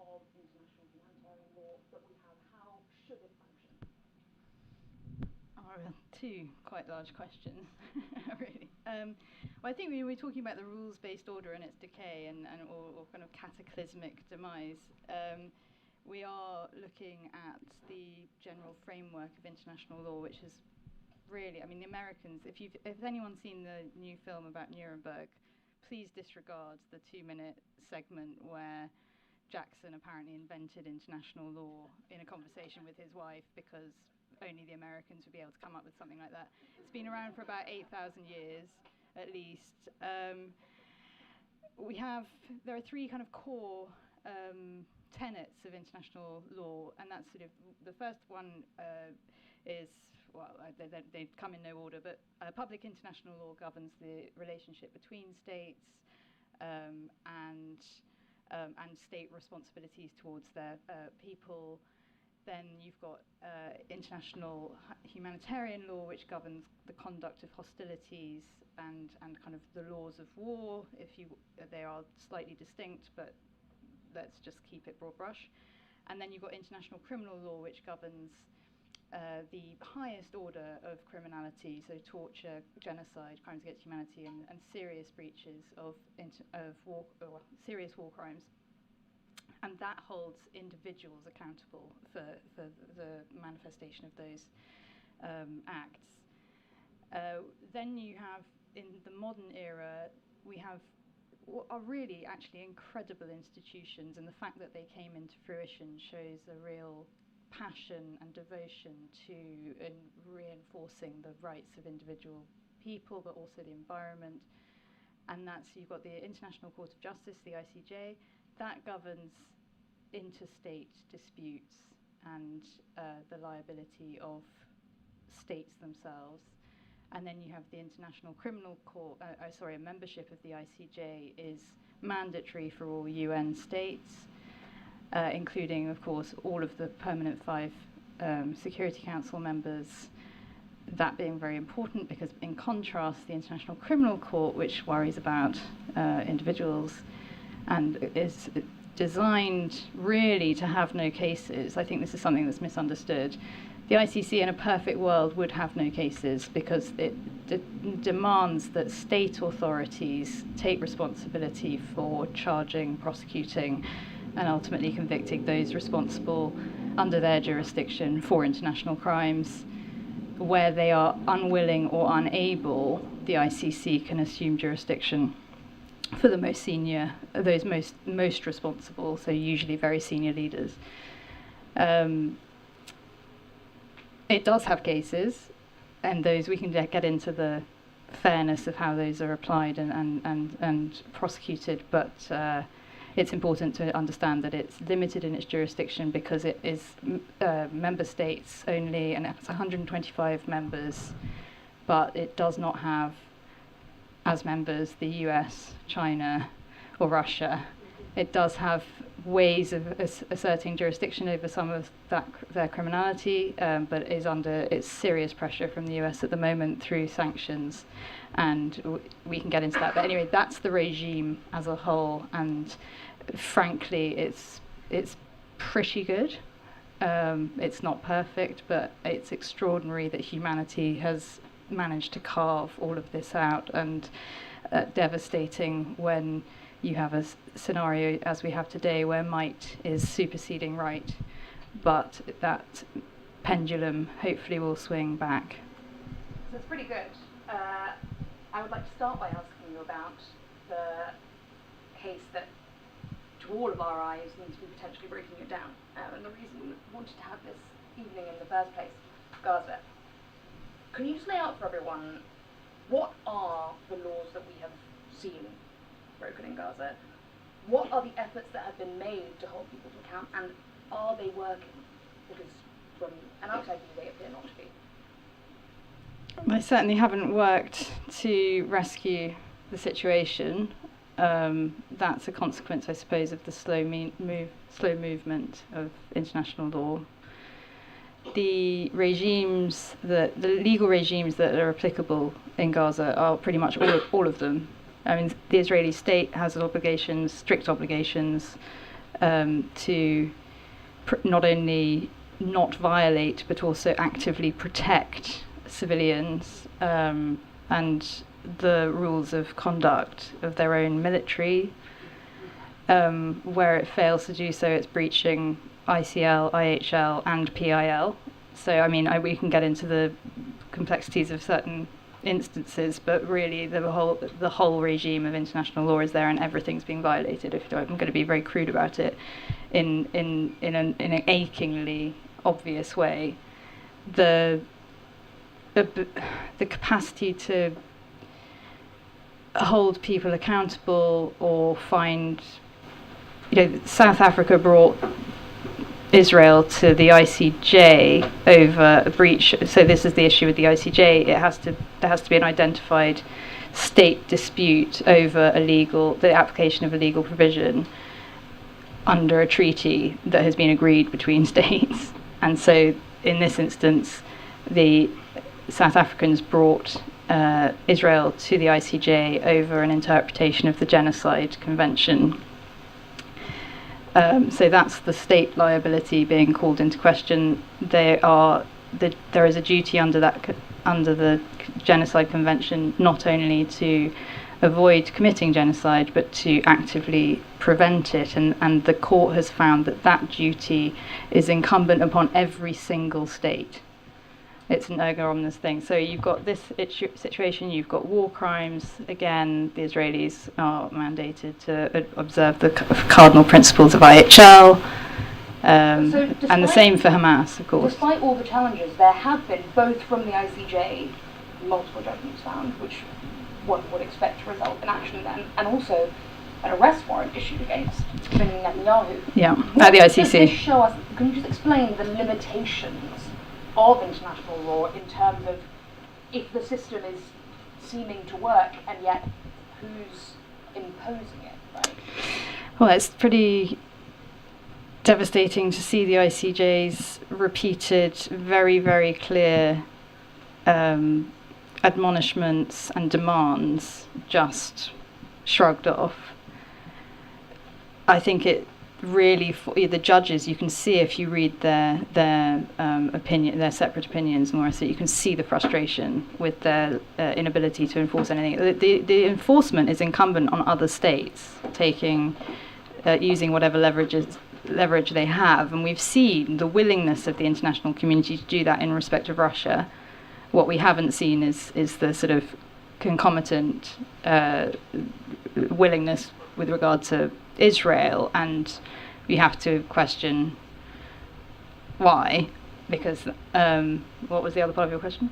of international humanitarian law that we have? How should it function? Two quite large questions, really. Well, I think when we're talking about the rules-based order and its decay or kind of cataclysmic demise, we are looking at the general framework of international law, which is really, I mean, the Americans, if anyone's seen the new film about Nuremberg, please disregard the 2-minute segment where Jackson apparently invented international law in a conversation with his wife, because only the Americans would be able to come up with something like that. It's been around for about 8,000 years, at least. There are three kind of core tenets of international law, and that's sort of, the first one is, well, they come in no order, but public international law governs the relationship between states and state responsibilities towards their people. Then you've got international humanitarian law, which governs the conduct of hostilities and kind of the laws of war. They are slightly distinct, but let's just keep it broad brush. And then you've got international criminal law, which governs the highest order of criminality, so torture, genocide, crimes against humanity, and serious breaches of war, serious war crimes. And that holds individuals accountable for the manifestation of those acts. Then you have, in the modern era, we have what are really actually incredible institutions, and the fact that they came into fruition shows a real passion and devotion to reinforcing the rights of individual people, but also the environment. And that's, you've got the International Court of Justice, the ICJ, that governs interstate disputes and the liability of states themselves. And then you have the International Criminal Court, a membership of the ICJ is mandatory for all UN states, including, of course, all of the permanent 5 Security Council members, that being very important because, in contrast, the International Criminal Court, which worries about individuals and is designed really to have no cases. I think this is something that's misunderstood. The ICC in a perfect world would have no cases because it demands that state authorities take responsibility for charging, prosecuting, and ultimately convicting those responsible under their jurisdiction for international crimes. Where they are unwilling or unable, the ICC can assume jurisdiction for the most senior, those most responsible, so usually very senior leaders. It does have cases, and those we can get into the fairness of how those are applied and prosecuted, but it's important to understand that it's limited in its jurisdiction because it is member states only, and it's 125 members, but it does not have as members the US, China, or Russia. It does have ways of asserting jurisdiction over some of their criminality, but is under serious pressure from the US at the moment through sanctions, and we can get into that. But anyway, that's the regime as a whole, and frankly, it's pretty good. It's not perfect, but it's extraordinary that humanity has managed to carve all of this out, and devastating when you have a scenario as we have today where might is superseding right, but that pendulum hopefully will swing back. So it's pretty good. I would like to start by asking you about the case that, to all of our eyes, means we're potentially breaking it down, and the reason we wanted to have this evening in the first place, Gaza. Can you just lay out for everyone what are the laws that we have seen broken in Gaza? What are the efforts that have been made to hold people to account, and are they working? Because from an outside view, they appear not to be. They certainly haven't worked to rescue the situation. That's a consequence, I suppose, of the slow movement of international law. The legal regimes that are applicable in Gaza are pretty much all of them. I mean, the Israeli state has obligations, strict obligations, to not only not violate but also actively protect civilians and the rules of conduct of their own military. Where it fails to do so, it's breaching ICL, IHL, and PIL. So, I mean, we can get into the complexities of certain instances, but really the whole regime of international law is there, and everything's being violated. If I'm going to be very crude about it, in an achingly obvious way, the capacity to hold people accountable or find, South Africa brought Israel to the ICJ over a breach. So this is the issue with the ICJ. There has to be an identified state dispute over the application of a legal provision under a treaty that has been agreed between states. And so in this instance, the South Africans brought Israel to the ICJ over an interpretation of the Genocide Convention. So that's the state liability being called into question. There is a duty under the Genocide Convention not only to avoid committing genocide but to actively prevent it, and the court has found that duty is incumbent upon every single state. It's an erga omnes thing. So you've got this situation, you've got war crimes. Again, the Israelis are mandated to observe the cardinal principles of IHL, and the same for Hamas, of course. Despite all the challenges, there have been, both from the ICJ, multiple judgments found, which one would expect to result in action then, and also an arrest warrant issued against Benjamin Netanyahu. Yeah, at the ICC. Does this show us, can you just explain the limitations of international law in terms of if the system is seeming to work and yet who's imposing it, right? Well, it's pretty devastating to see the ICJ's repeated, very, very clear admonishments and demands just shrugged off. I think it really, for the judges, you can see if you read their opinion, their separate opinions, more so you can see the frustration with their inability to enforce anything. The enforcement is incumbent on other states using whatever leverage they have, and we've seen the willingness of the international community to do that in respect of Russia. What we haven't seen is the sort of concomitant willingness with regard to Israel, and we have to question why, because what was the other part of your question?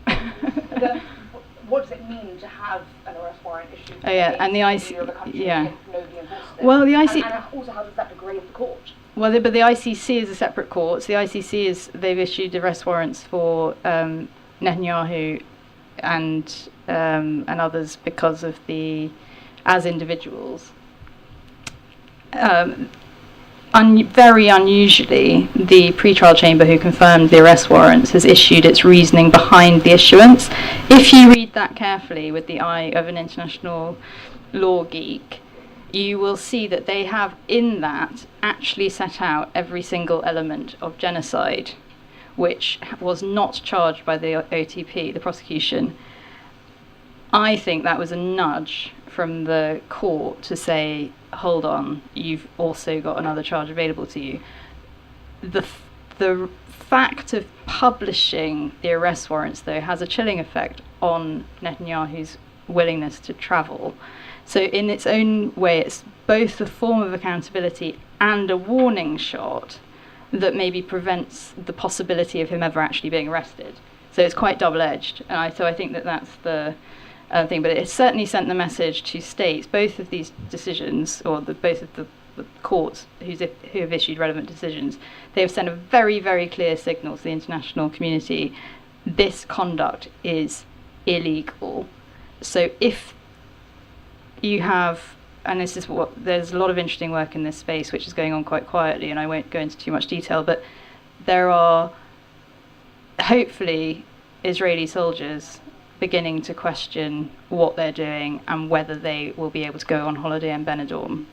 What does it mean to have an arrest warrant issued? Oh yeah, and the IC, yeah. Well, the IC, and also how does that degrade the court? Well, but the ICC is a separate court. So the ICC they've issued arrest warrants for Netanyahu and others because of as individuals. Very unusually, the pretrial chamber who confirmed the arrest warrants has issued its reasoning behind the issuance. If you read that carefully with the eye of an international law geek, you will see that they have in that actually set out every single element of genocide, which was not charged by the OTP, the prosecution. I think that was a nudge from the court to say, hold on, you've also got another charge available to you. The fact of publishing the arrest warrants, though, has a chilling effect on Netanyahu's willingness to travel. So in its own way, it's both a form of accountability and a warning shot that maybe prevents the possibility of him ever actually being arrested. So it's quite double-edged. And so I think that's the thing. But it certainly sent the message to states, both of these decisions, or both of the courts who have issued relevant decisions, they have sent a very, very clear signal to the international community: this conduct is illegal. So if you have, and this is there's a lot of interesting work in this space which is going on quite quietly, and I won't go into too much detail, but there are hopefully Israeli soldiers beginning to question what they're doing and whether they will be able to go on holiday in Benidorm.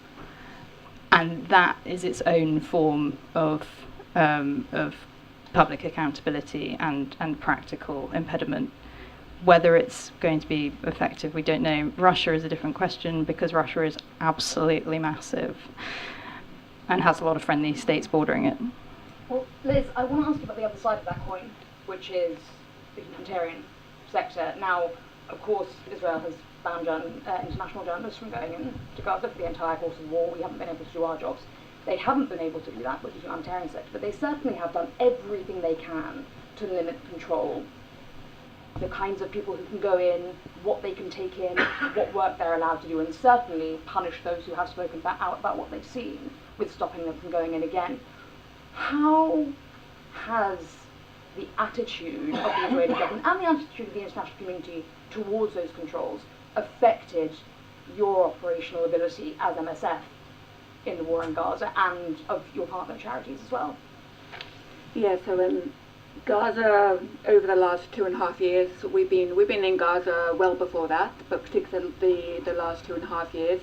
and that is its own form of public accountability and practical impediment. Whether it's going to be effective, we don't know. Russia is a different question because Russia is absolutely massive and has a lot of friendly states bordering it. Well, Liz, I want to ask you about the other side of that coin, which is the humanitarian sector. Now, of course, Israel has banned international journalists from going into Gaza for the entire course of the war. We haven't been able to do our jobs. They haven't been able to do that with the humanitarian sector, but they certainly have done everything they can to limit, control the kinds of people who can go in, what they can take in, what work they're allowed to do, and certainly punish those who have spoken out about what they've seen with stopping them from going in again. How has the attitude of the Israeli government and the attitude of the international community towards those controls affected your operational ability as MSF in the war in Gaza and of your partner charities as well? Yeah, so Gaza, over the last 2.5 years, we've been in Gaza well before that, but particularly the last 2.5 years,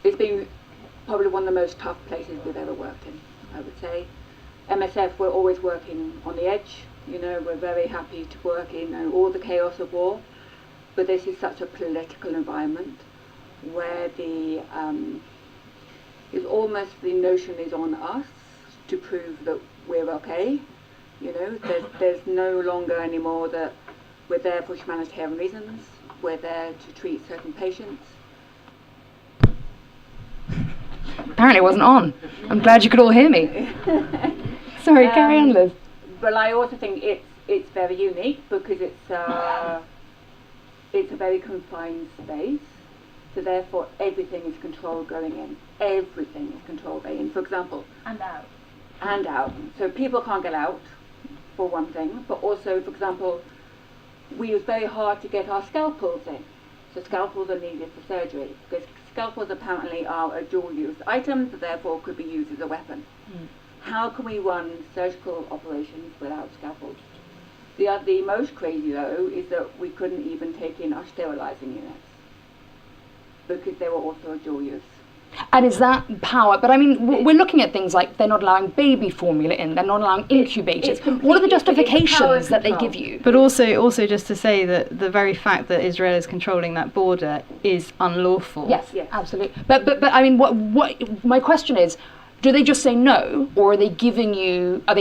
it's been probably one of the most tough places we've ever worked in, I would say. MSF, we're always working on the edge, you know, we're very happy to work in all the chaos of war, but this is such a political environment where it's almost the notion is on us to prove that we're okay. You know, there's no longer anymore that we're there for humanitarian reasons, we're there to treat certain patients. Apparently it wasn't on. I'm glad you could all hear me. Sorry, carry on, Liz. But I also think it's very unique because it's a very confined space, so therefore everything is controlled going in. Everything is controlled going in, for example. And out. And out. So people can't get out, for one thing, but also, for example, we use very hard to get our scalpels in. So scalpels are needed for surgery, because scalpels apparently are a dual-use item, so therefore could be used as a weapon. How can we run surgical operations without scalpels? The most crazy, though, is that we couldn't even take in our sterilizing units, because they were also a dual use. And is that power? But I mean, we're looking at things like they're not allowing baby formula in, they're not allowing incubators. What are the justifications that they give you? But also just to say that the very fact that Israel is controlling that border is unlawful. Yes, absolutely. But I mean, what my question is, do they just say no, or are they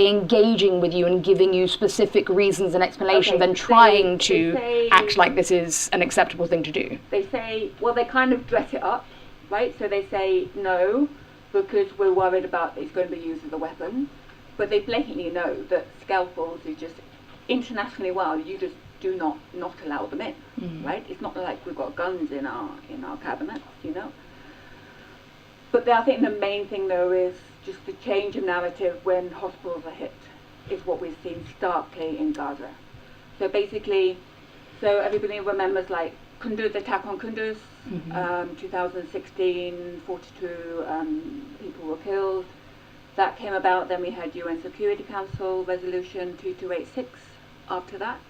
engaging with you and giving you specific reasons and explanations and trying to act like this is an acceptable thing to do? They say, well, they kind of dress it up, right? So they say no, because we're worried about it's going to be used as a weapon. But they blatantly know that scalpels is just internationally, well, you just do not allow them in, right? It's not like we've got guns in our cabinets, you know. But I think the main thing, though, is just the change of narrative when hospitals are hit, is what we've seen starkly in Gaza. So basically, everybody remembers, like, Kunduz, attack on Kunduz, 2016, 42 people were killed. That came about, then we had UN Security Council Resolution 2286 after that.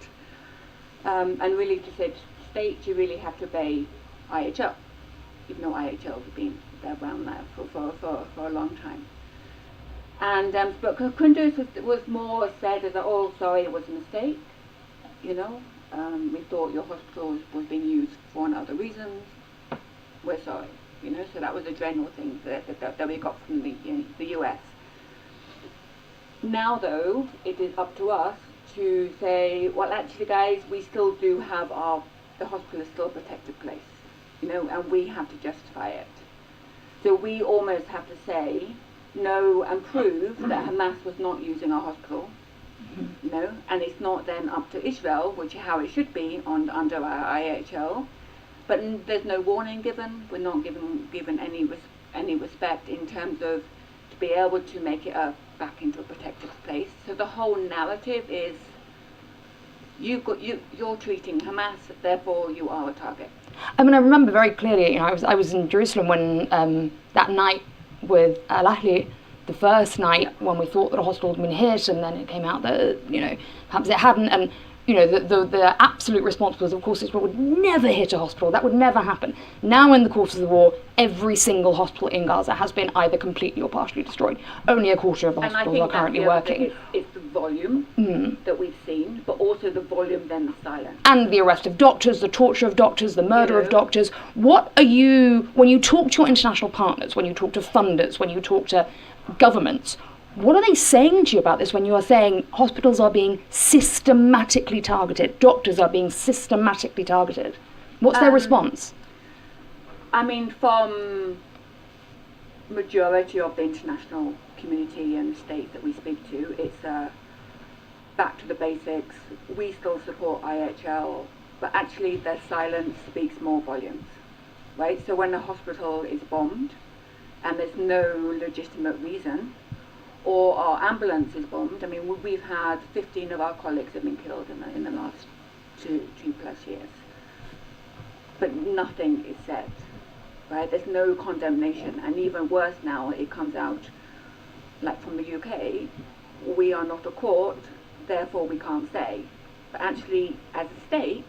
And really to say to state, you really have to obey IHL, even though IHL has been around now for a long time. And but Kunduz was more said as oh, sorry, it was a mistake, you know. We thought your hospital was being used for other reasons. We're sorry, you know. So that was a general thing that we got from the US. Now, though, it is up to us to say, well, actually, guys, we still do have the hospital is still a protected place, you know, and we have to justify it. So we almost have to say no and prove that Hamas was not using our hospital, you know, and it's not then up to Israel, which is how it should be under our IHL. But there's no warning given. We're not given any respect in terms of to be able to make it back into a protected place. So the whole narrative is you're treating Hamas, therefore you are a target. I mean, I remember very clearly, you know, I was in Jerusalem when that night with Al Ahli, the first night when we thought that a hospital had been hit, and then it came out that, you know, perhaps it hadn't, and the absolute response was, of course, this would never hit a hospital. That would never happen. Now, in the course of the war, every single hospital in Gaza has been either completely or partially destroyed. Only a quarter of the hospitals are currently working. It's the volume that we've seen, but also the volume, then the silence. And the arrest of doctors, the torture of doctors, the murder of doctors. What are you, when you talk to your international partners, when you talk to funders, when you talk to governments, what are they saying to you about this when you are saying hospitals are being systematically targeted, doctors are being systematically targeted? What's their response? I mean, from majority of the international community and states that we speak to, it's back to the basics. We still support IHL, but actually their silence speaks more volumes, right? So when a hospital is bombed and there's no legitimate reason, or our ambulance is bombed. I mean, we've had 15 of our colleagues have been killed in the last two plus years. But nothing is said, right? There's no condemnation. And even worse now, it comes out, like from the UK, we are not a court, therefore we can't say. But actually, as a state,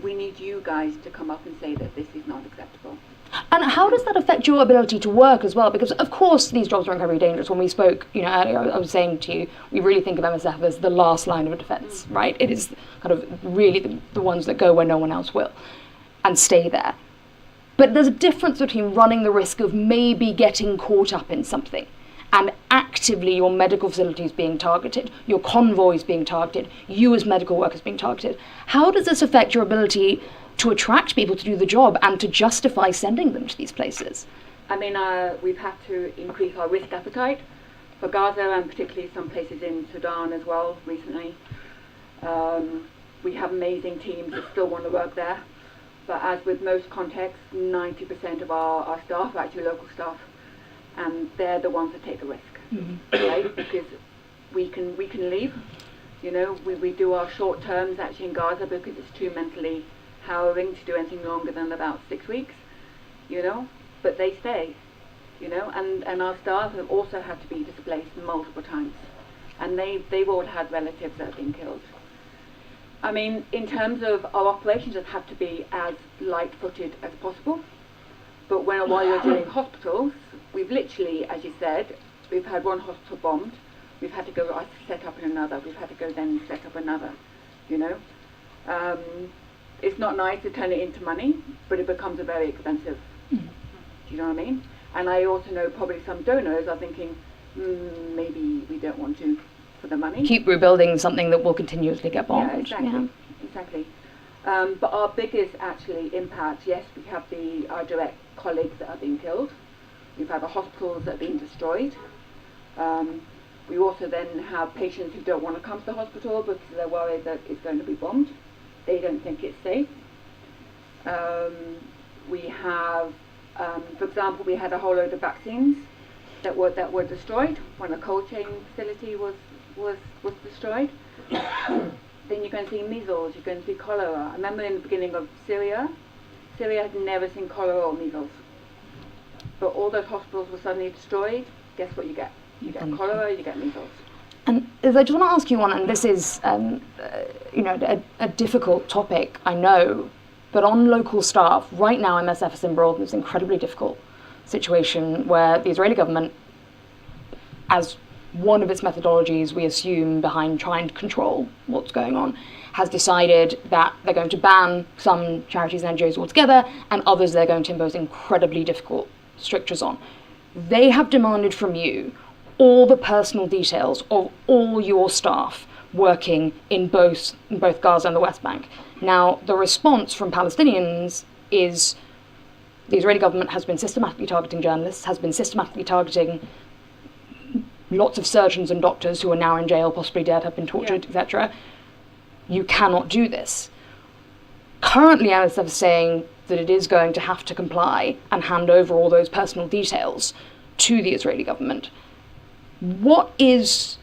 we need you guys to come up and say that this is not acceptable. And how does that affect your ability to work as well? Because of course these jobs are incredibly dangerous. When we spoke, earlier, I was saying to you, we really think of MSF as the last line of defence, right? It is kind of really the ones that go where no one else will, and stay there. But there's a difference between running the risk of maybe getting caught up in something, and actively your medical facilities being targeted, your convoys being targeted, you as medical workers being targeted. How does this affect your ability to attract people to do the job and to justify sending them to these places? I mean, we've had to increase our risk appetite for Gaza, and particularly some places in Sudan as well recently. We have amazing teams that still want to work there, but as with most contexts, 90% of our staff are actually local staff, and they're the ones that take the risk, right? Because we can leave, we do our short terms actually in Gaza because it's too mentally harrowing to do anything longer than about 6 weeks, but they stay, and our staff have also had to be displaced multiple times, and they've all had relatives that have been killed. I mean, in terms of our operations, have had to be as light-footed as possible, but while you're doing hospitals, we've literally, as you said, we've had one hospital bombed, we've had to go set up in another, we've had to go then set up another, It's not nice to turn it into money, but it becomes a very expensive. Do you know what I mean? And I also know probably some donors are thinking, maybe we don't want to for the money. Keep rebuilding something that will continuously get bombed. Yeah, exactly. But our biggest actually impact, yes, we have our direct colleagues that are being killed. We've had the hospitals that are being destroyed. We also then have patients who don't want to come to the hospital because they're worried that it's going to be bombed. They don't think it's safe. We have, for example, we had a whole load of vaccines that were destroyed when a cold chain facility was destroyed. Then you're going to see measles, you're going to see cholera. I remember in the beginning of Syria had never seen cholera or measles. But all those hospitals were suddenly destroyed. Guess what you get? You get cholera, you get measles. And I just want to ask you one, and this is, a difficult topic, I know, but on local staff, right now MSF is embroiled in this incredibly difficult situation where the Israeli government, as one of its methodologies we assume behind trying to control what's going on, has decided that they're going to ban some charities and NGOs altogether, and others they're going to impose incredibly difficult strictures on. They have demanded from you all the personal details of all your staff working in both Gaza and the West Bank. Now, the response from Palestinians is the Israeli government has been systematically targeting journalists, has been systematically targeting lots of surgeons and doctors who are now in jail, possibly dead, have been tortured, etc. You cannot do this. Currently, MSF is saying that it is going to have to comply and hand over all those personal details to the Israeli government. What is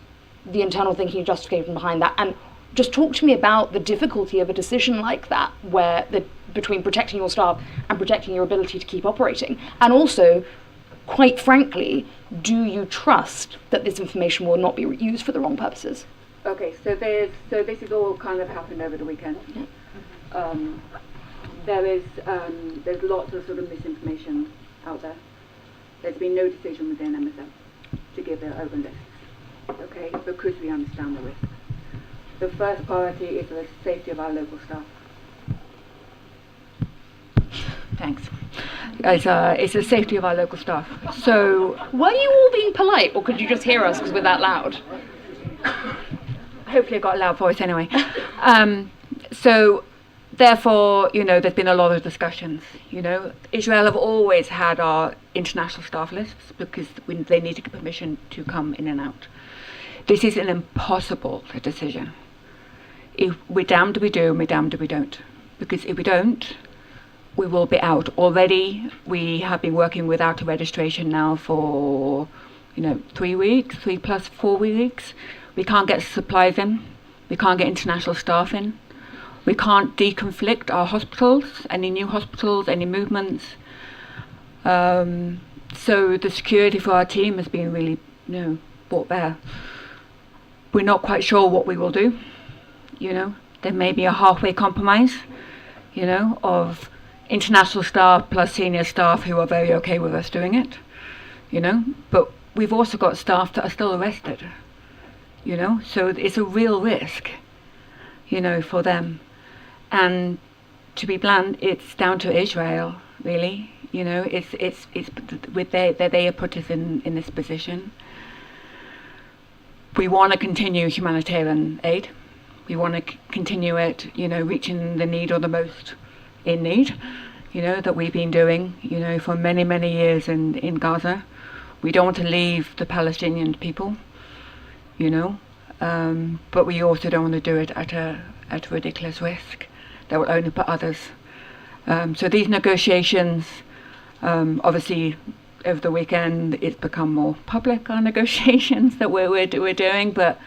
the internal thinking and justification behind that? And just talk to me about the difficulty of a decision like that, where between protecting your staff and protecting your ability to keep operating. And also, quite frankly, do you trust that this information will not be used for the wrong purposes? Okay, so this is all kind of happened over the weekend. There's lots of sort of misinformation out there. There's been no decision within MSM to give their open lists, okay, because we understand the risk. The first priority is the safety of our local staff. Thanks. It's the safety of our local staff. So, were you all being polite, or could you just hear us because we're that loud? Hopefully I've got a loud voice anyway. So, therefore, there's been a lot of discussions. Israel have always had our international staff lists because they need to get permission to come in and out. This is an impossible decision. If we're damned if we do and we're damned if we don't. Because if we don't, we will be out. Already, we have been working without a registration now for, 3 weeks, 3 plus 4 weeks. We can't get supplies in. We can't get international staff in. We can't deconflict our hospitals, any new hospitals, any movements. So the security for our team has been really, brought there. We're not quite sure what we will do. There may be a halfway compromise, of international staff plus senior staff who are very okay with us doing it, But we've also got staff that are still arrested, So it's a real risk, for them. And to be blunt, it's down to Israel, really. It's they have put us in this position. We want to continue humanitarian aid. We want to continue it, reaching the need or the most in need, that we've been doing, for many, many years in Gaza. We don't want to leave the Palestinian people, but we also don't want to do it at a ridiculous risk that will only put others. So these negotiations, obviously, over the weekend, it's become more public, our negotiations that we're doing, but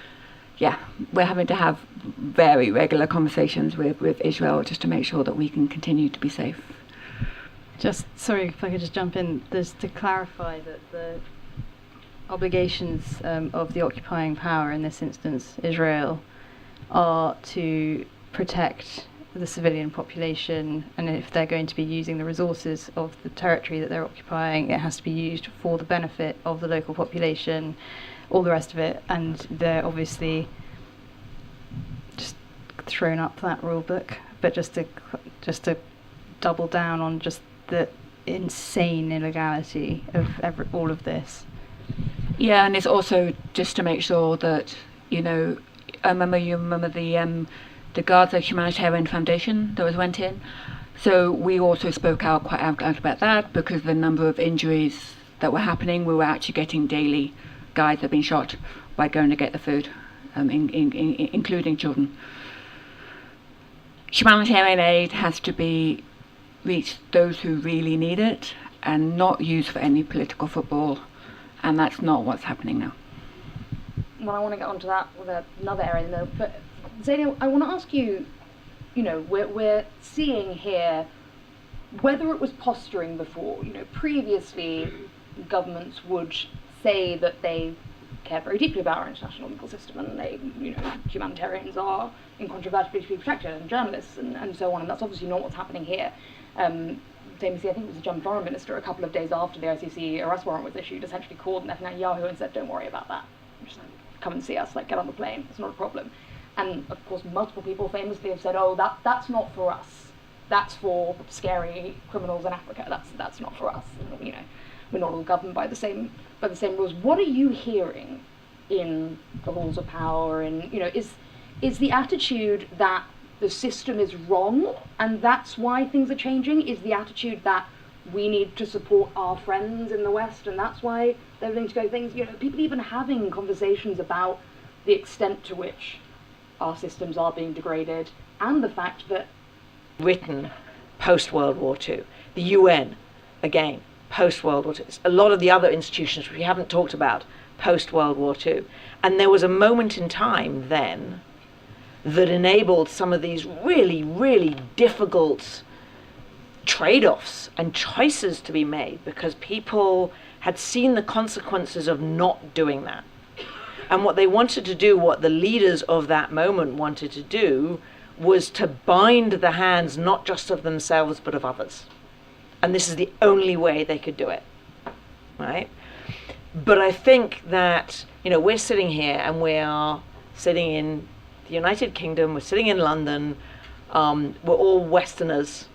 yeah, we're having to have very regular conversations with Israel just to make sure that we can continue to be safe. Just, sorry if I could just jump in, there's to clarify that the obligations of the occupying power, in this instance Israel, are to protect the civilian population, and if they're going to be using the resources of the territory that they're occupying, it has to be used for the benefit of the local population, all the rest of it, and they're obviously just thrown up that rule book. But just to double down on just the insane illegality of all of this. Yeah, and it's also just to make sure that you remember the Gaza Humanitarian Foundation that went in. So we also spoke out quite out about that because the number of injuries that were happening, we were actually getting daily guys that have been shot by going to get the food, including children. Humanitarian aid has to be reach those who really need it and not used for any political football, and that's not what's happening now. Well, I want to get onto that with another area though, but Xenia, I want to ask you, we're seeing here whether it was posturing before. Previously governments would say that they care very deeply about our international legal system and they, humanitarians are incontrovertibly to be protected, and journalists and so on, and that's obviously not what's happening here. Famously, I think it was the German foreign minister a couple of days after the ICC arrest warrant was issued essentially called Netanyahu and said, don't worry about that. Just come and see us, get on the plane, it's not a problem. And of course multiple people famously have said, oh, that's not for us. That's for scary criminals in Africa. That's not for us. We're not all governed by the same rules. What are you hearing in the halls of power? And is the attitude that the system is wrong and that's why things are changing? Is the attitude that we need to support our friends in the West and that's why they're willing to go things? People even having conversations about the extent to which our systems are being degraded, and the fact that written post-World War II, the UN, again, post-World War II, a lot of the other institutions which we haven't talked about, post-World War II. And there was a moment in time then that enabled some of these really, really difficult trade-offs and choices to be made because people had seen the consequences of not doing that. And what they wanted to do, what the leaders of that moment wanted to do, was to bind the hands not just of themselves but of others. And this is the only way they could do it, right? But I think that, we're sitting here and we are sitting in the United Kingdom, we're sitting in London, we're all Westerners,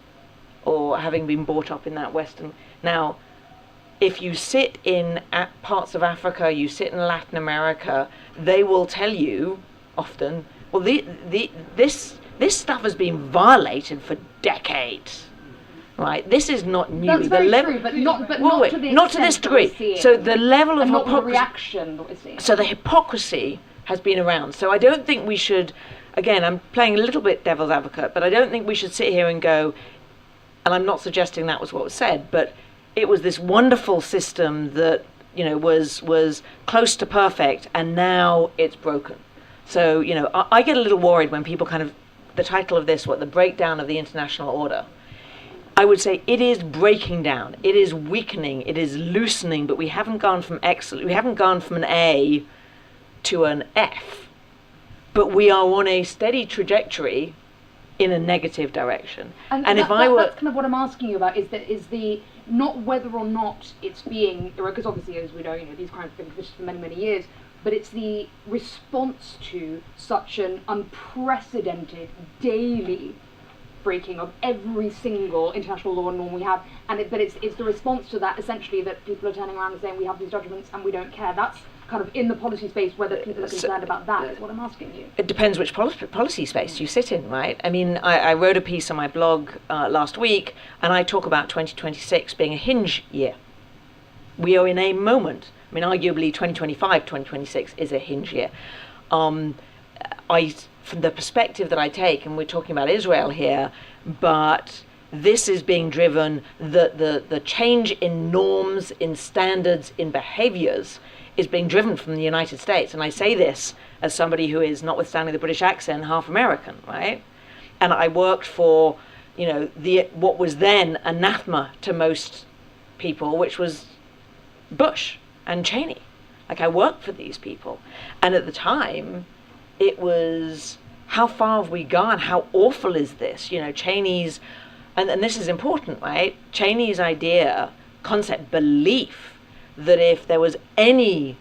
or having been brought up in that Western. Now, if you sit in parts of Africa, you sit in Latin America, they will tell you often, well, this stuff has been violated for decades, right? This is not new. That's very true, but not to this degree. So the level of not the hypocrisy, reaction that we're seeing. so the hypocrisy has been around. So I don't think we should, again, I'm playing a little bit devil's advocate, but I don't think we should sit here and go, and I'm not suggesting that was what was said, but it was this wonderful system that, was close to perfect, and now it's broken. So, I get a little worried when people the title of this, the breakdown of the international order. I would say it is breaking down, it is weakening, it is loosening, but we haven't gone from we haven't gone from an A to an F, but we are on a steady trajectory in a negative direction. And if that's kind of what I'm asking you about, is the not whether or not it's being, because obviously, as we know, these crimes have been committed for many, many years, but it's the response to such an unprecedented daily breaking of every single international law and norm we have, but it's the response to that, essentially, that people are turning around and saying we have these judgments and we don't care. That's kind of in the policy space, whether people are concerned about that is what I'm asking you. It depends which policy space you sit in, right? I mean, I wrote a piece on my blog last week, and I talk about 2026 being a hinge year. We are in a moment. I mean, arguably 2025, 2026 is a hinge year. From the perspective that I take, and we're talking about Israel here, but this is being driven, the change in norms, in standards, in behaviors is being driven from the United States. And I say this as somebody who is, notwithstanding the British accent, half American, right? And I worked for, what was then anathema to most people, which was Bush and Cheney. Like, I worked for these people. And at the time, it was, how far have we gone? How awful is this? Cheney's, and this is important, right? Cheney's concept, belief, that if there was any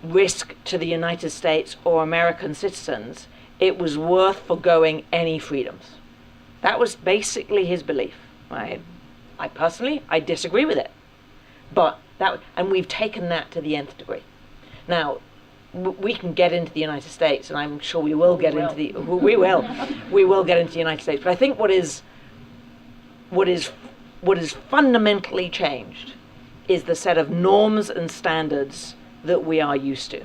risk to the United States or American citizens, it was worth forgoing any freedoms. That was basically his belief, right? I disagree with it. But and we've taken that to the nth degree. Now, we can get into the United States, and I'm sure we will get into the, we will get into the United States. But I think what is fundamentally changed is the set of norms and standards that we are used to.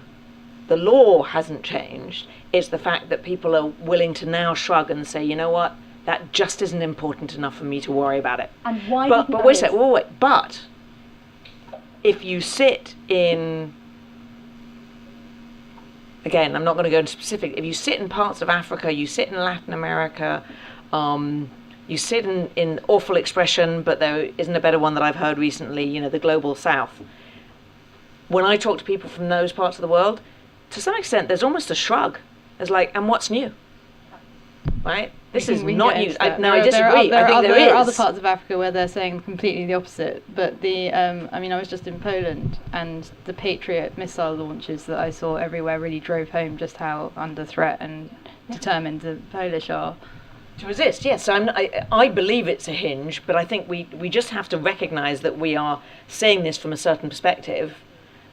The law hasn't changed. It's the fact that people are willing to now shrug and say, you know what, that just isn't important enough for me to worry about it. And why? But wait a second. But if you sit in, again, I'm not going to go into specific. If you sit in parts of Africa, you sit in Latin America, you sit in awful expression, but there isn't a better one that I've heard recently, the global south. When I talk to people from those parts of the world, to some extent, there's almost a shrug. It's like, and what's new? Right? This is not new. I disagree. There are other is. parts of Africa where they're saying completely the opposite. But I was just in Poland, and the Patriot missile launches that I saw everywhere really drove home just how under threat and determined the Polish are. To resist, yes. So I believe it's a hinge, but I think we just have to recognise that we are seeing this from a certain perspective,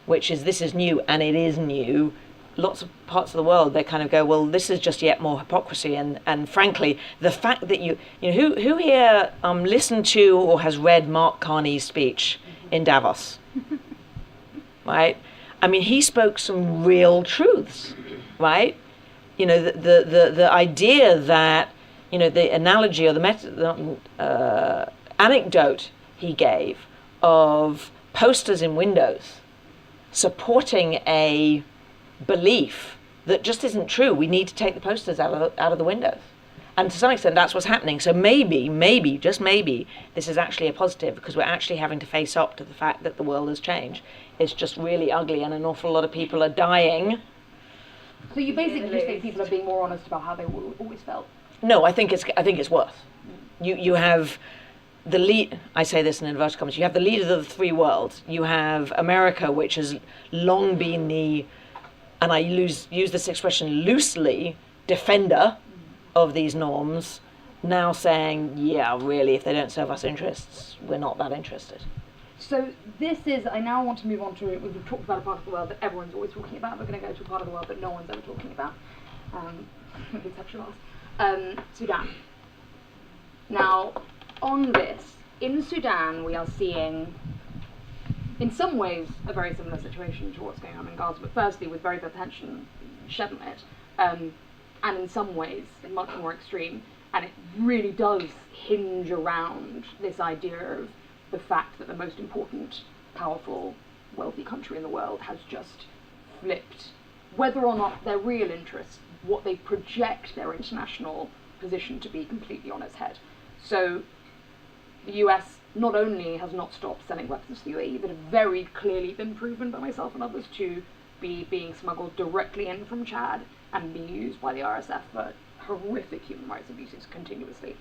which is this is new, and it is new. Lots of parts of the world, they kind of go, well, this is just yet more hypocrisy. And frankly, the fact that who here listened to or has read Mark Carney's speech in Davos, right? I mean, he spoke some real truths, right? The idea that, the analogy or the anecdote he gave of posters in windows supporting a belief that just isn't true. We need to take the posters out of the windows. And to some extent, that's what's happening. So maybe, just maybe, this is actually a positive, because we're actually having to face up to the fact that the world has changed. It's just really ugly, and an awful lot of people are dying So you basically just think people are being more honest about how they always felt? No, I think it's worse. You have the lead. I say this in inverted commas. You have the leaders of the three worlds. You have America, which has long been the, and I use this expression loosely, defender of these norms, now saying, yeah, really, if they don't serve us interests, we're not that interested. So I now want to move on to, we've talked about a part of the world that everyone's always talking about. We're going to go to a part of the world that no one's ever talking about, with the exception of us. Sudan. Now, on this, in Sudan, we are seeing, in some ways, a very similar situation to what's going on in Gaza, but firstly, with very little attention shed on it, and in some ways, much more extreme, and it really does hinge around this idea of the fact that the most important, powerful, wealthy country in the world has just flipped, whether or not their real interests, what they project their international position to be, completely on its head. So the US not only has not stopped selling weapons to the UAE, but have very clearly been proven by myself and others to be being smuggled directly in from Chad and being used by the RSF for horrific human rights abuses continuously.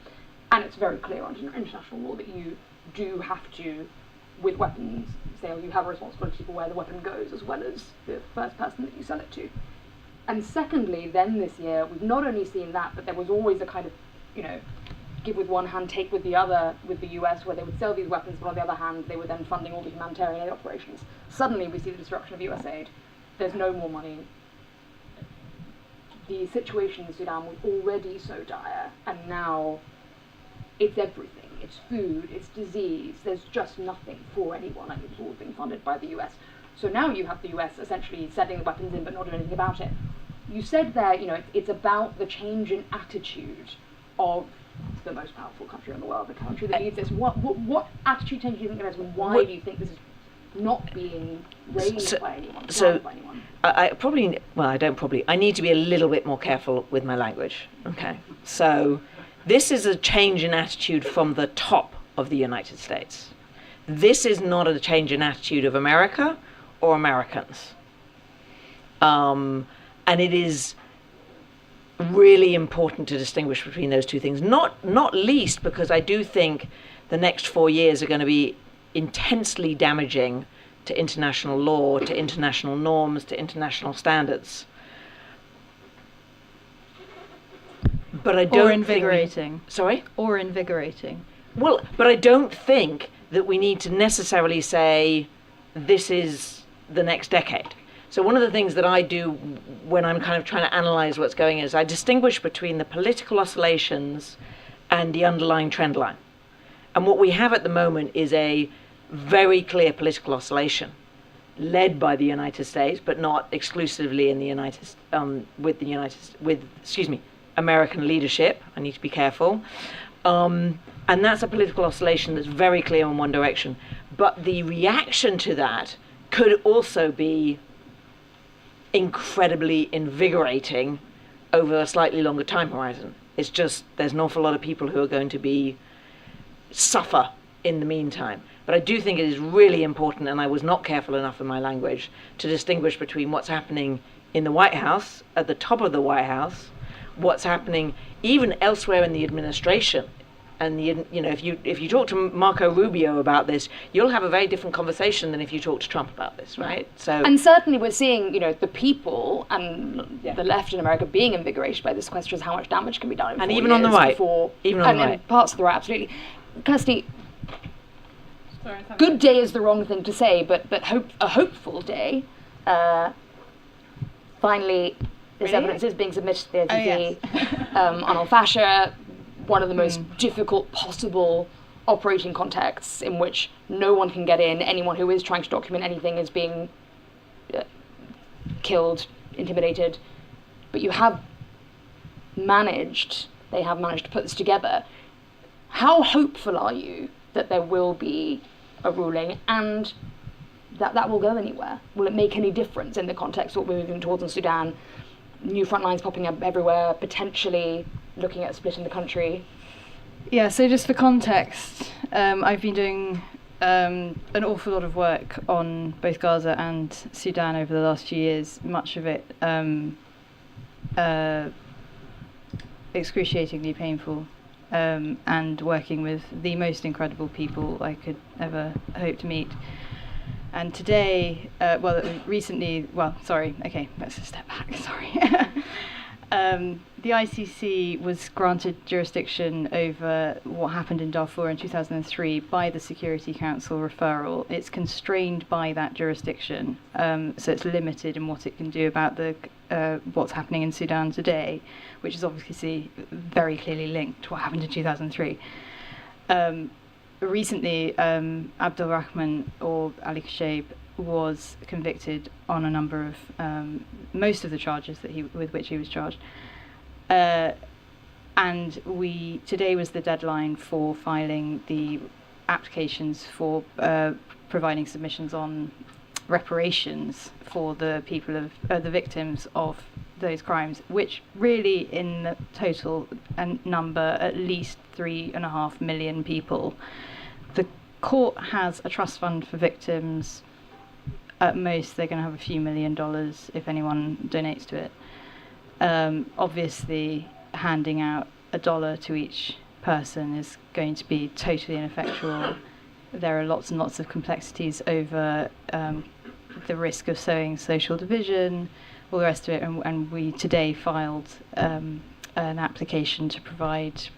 And it's very clear under international law that you do have to, with weapons, say, you have a responsibility for where the weapon goes, as well as the first person that you sell it to. And secondly, then this year, we've not only seen that, but there was always a kind of, give with one hand, take with the other with the US, where they would sell these weapons, but on the other hand, they were then funding all the humanitarian aid operations. Suddenly, we see the disruption of US aid. There's no more money. The situation in Sudan was already so dire, and now it's everything. It's food, it's disease, there's just nothing for anyone, and it's all being funded by the US. So now you have the US essentially sending the weapons in but not doing anything about it. You said there, it's about the change in attitude of the most powerful country in the world, the country that leads this. What attitude change do you think there is, and why do you think this is not being raised by anyone, by anyone? I need to be a little bit more careful with my language, okay? So, this is a change in attitude from the top of the United States. This is not a change in attitude of America or Americans. And it is really important to distinguish between those two things, not least because I do think the next 4 years are going to be intensely damaging to international law, to international norms, to international standards. But I don't or invigorating. Sorry? Or invigorating. Well, but I don't think that we need to necessarily say this is the next decade. So one of the things that I do when I'm kind of trying to analyze what's going on is I distinguish between the political oscillations and the underlying trend line. And what we have at the moment is a very clear political oscillation led by the United States, but not exclusively in the American leadership. I need to be careful. And that's a political oscillation that's very clear in one direction. But the reaction to that could also be incredibly invigorating over a slightly longer time horizon. It's just there's an awful lot of people who are going to suffer in the meantime. But I do think it is really important, and I was not careful enough in my language, to distinguish between what's happening in the White House, at the top of the White House, what's happening even elsewhere in the administration. And if you talk to Marco Rubio about this, you'll have a very different conversation than if you talk to Trump about this, right? So, and certainly we're seeing, the people and the left in America being invigorated by this question of how much damage can be done in 4 years. And even on the right. And parts of the right, absolutely. Kirsty, good day is the wrong thing to say, but a hopeful day. Finally, this evidence is being submitted to the ICC on al-Fasher, one of the most difficult possible operating contexts in which no one can get in. Anyone who is trying to document anything is being killed, intimidated. But they have managed to put this together. How hopeful are you that there will be a ruling and that will go anywhere? Will it make any difference in the context of what we're moving towards in Sudan? New front lines popping up everywhere, potentially looking at splitting the country? Yeah, so just for context, I've been doing an awful lot of work on both Gaza and Sudan over the last few years, much of it excruciatingly painful, and working with the most incredible people I could ever hope to meet. And today, recently, let's just step back, sorry. The ICC was granted jurisdiction over what happened in Darfur in 2003 by the Security Council referral. It's constrained by that jurisdiction, so it's limited in what it can do about what's happening in Sudan today, which is obviously very clearly linked to what happened in 2003. Recently, Abdul Rahman, or Ali Khashayb, was convicted on a number of most of the charges with which he was charged. And today was the deadline for filing the applications for providing submissions on reparations for the people of the victims of those crimes, which really in the total number at least 3.5 million people. The court has a trust fund for victims. At most, they're going to have a few $1 million if anyone donates to it. Obviously, handing out $1 to each person is going to be totally ineffectual. There are lots and lots of complexities over the risk of sowing social division, all the rest of it, and we today filed an application to provide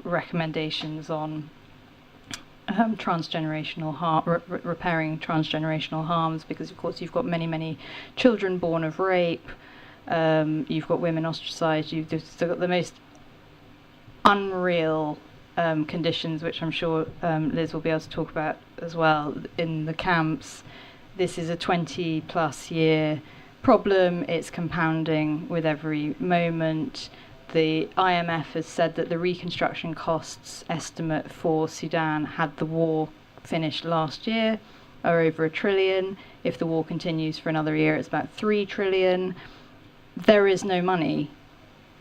recommendations on transgenerational repairing transgenerational harms, because of course you've got many children born of rape, you've got women ostracized, you've still got the most unreal conditions, which I'm sure Liz will be able to talk about as well, in the camps. This is a 20+ year problem. It's compounding with every moment. The IMF has said that the reconstruction costs estimate for Sudan, had the war finished last year, are over $1 trillion. If the war continues for another year, it's about $3 trillion. There is no money.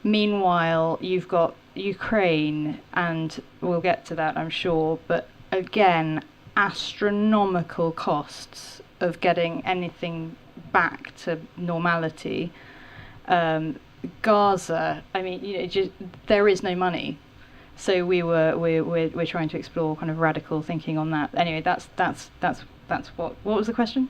Meanwhile, you've got Ukraine, and we'll get to that, I'm sure, but again, astronomical costs of getting anything back to normality. Gaza, I mean, there is no money. So we're trying to explore kind of radical thinking on that. Anyway, that's what was the question?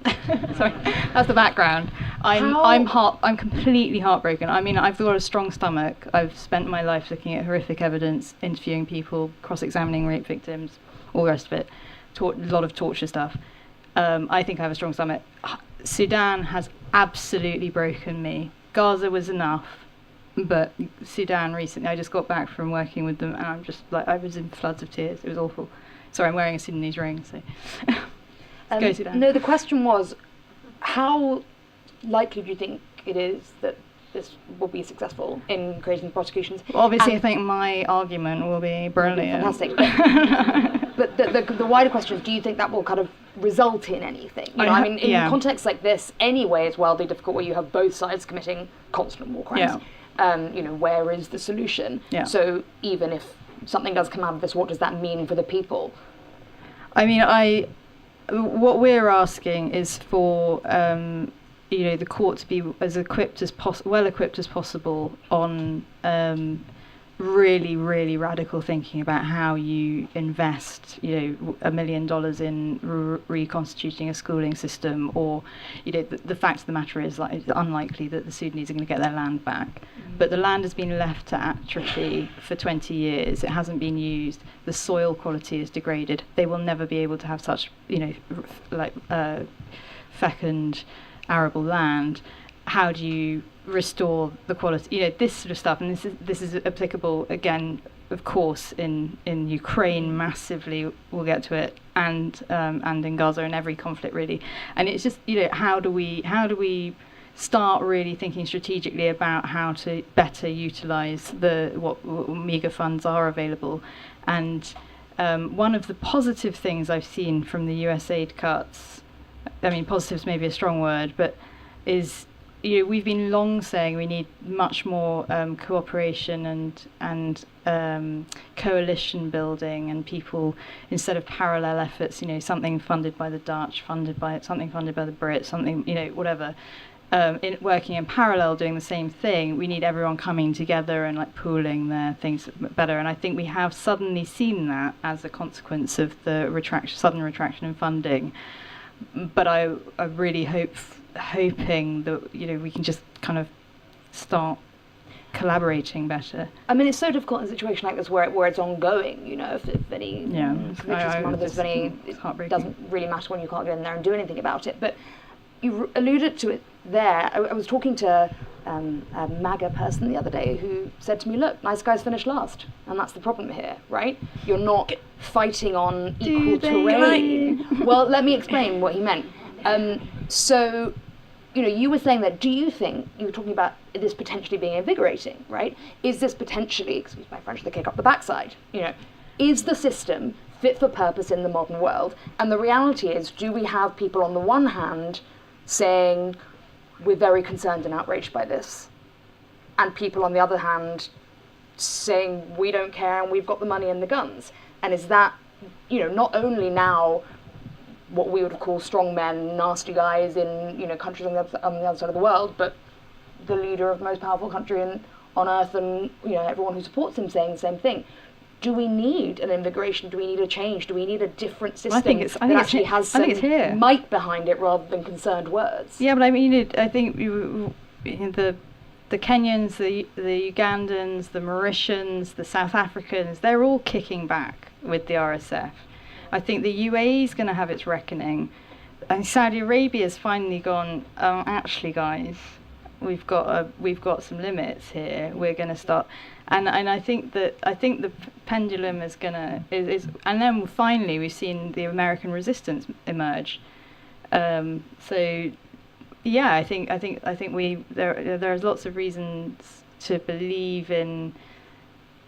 Sorry, that's the background. I'm completely heartbroken. I mean, I've got a strong stomach. I've spent my life looking at horrific evidence, interviewing people, cross-examining rape victims, all the rest of it. A lot of torture stuff. I think I have a strong stomach. Sudan has absolutely broken me. Gaza was enough, but Sudan recently, I just got back from working with them, and I'm just like, I was in floods of tears. It was awful. Sorry, I'm wearing a Sudanese ring, so. Go Sudan. No, the question was, how likely do you think it is that this will be successful in creating prosecutions? Well, obviously, I think my argument will be brilliant. Fantastic. But the wider question is, do you think that will kind of result in anything? I mean, in contexts like this, anyway, it's wildly difficult where you have both sides committing constant war crimes. Yeah. Where is the solution? Yeah. So even if something does come out of this, what does that mean for the people? I mean, what we're asking is for the court to be as well equipped as possible on really, really radical thinking about how you invest, $1 million in reconstituting a schooling system, or, the fact of the matter is, like, it's unlikely that the Sudanese are going to get their land back. But the land has been left to atrophy for 20 years. It hasn't been used. The soil quality is degraded. They will never be able to have such, fecund, arable land. How do you restore the quality, this sort of stuff, and this is applicable again, of course, in Ukraine massively. We'll get to it, and in Gaza, and every conflict really. And it's just, how do we start really thinking strategically about how to better utilize what meager funds are available. And one of the positive things I've seen from the US aid cuts, I mean, positive's maybe a strong word, but is, we've been long saying we need much more cooperation and coalition building, and people, instead of parallel efforts, something funded by the Dutch, something funded by the Brits, something, whatever. working in parallel, doing the same thing. We need everyone coming together and like pooling their things better. And I think we have suddenly seen that as a consequence of the sudden retraction in funding. But I really hoping that we can just kind of start collaborating better. I mean, it's so difficult in a situation like this where it's ongoing. If any it doesn't really matter when you can't go in there and do anything about it. But you alluded to it there. I was talking to a MAGA person the other day who said to me, look, nice guys finish last. And that's the problem here, right? You're not fighting on equal terrain. Well, let me explain what he meant. So, you were saying that, do you think, you were talking about this potentially being invigorating, right? Is this potentially, excuse my French, the kick up the backside? Is the system fit for purpose in the modern world? And the reality is, do we have people on the one hand saying, we're very concerned and outraged by this, and people on the other hand saying, we don't care and we've got the money and the guns? And is that, not only now what we would call strong men, nasty guys in countries on the other side of the world, but the leader of the most powerful country on earth, and everyone who supports him saying the same thing. Do we need an invigoration? Do we need a change? Do we need a different system that actually has some might behind it rather than concerned words? Yeah, but I mean, I think the Kenyans, the Ugandans, the Mauritians, the South Africans, they're all kicking back with the RSF. I think the UAE is going to have its reckoning. And Saudi Arabia's finally gone, actually, guys, we've got some limits here. We're going to start, and I think the pendulum is and then finally we've seen the American resistance emerge. So yeah, I think there's lots of reasons to believe in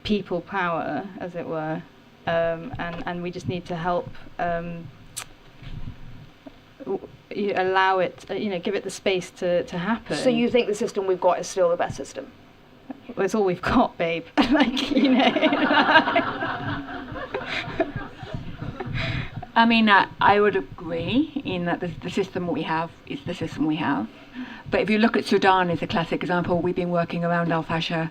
people power, as it were, and we just need to help. Allow it, give it the space to happen. So you think the system we've got is still the best system? Well, it's all we've got, babe. I mean, I would agree in that the system we have is the system we have. But if you look at Sudan as a classic example, we've been working around Al-Fasher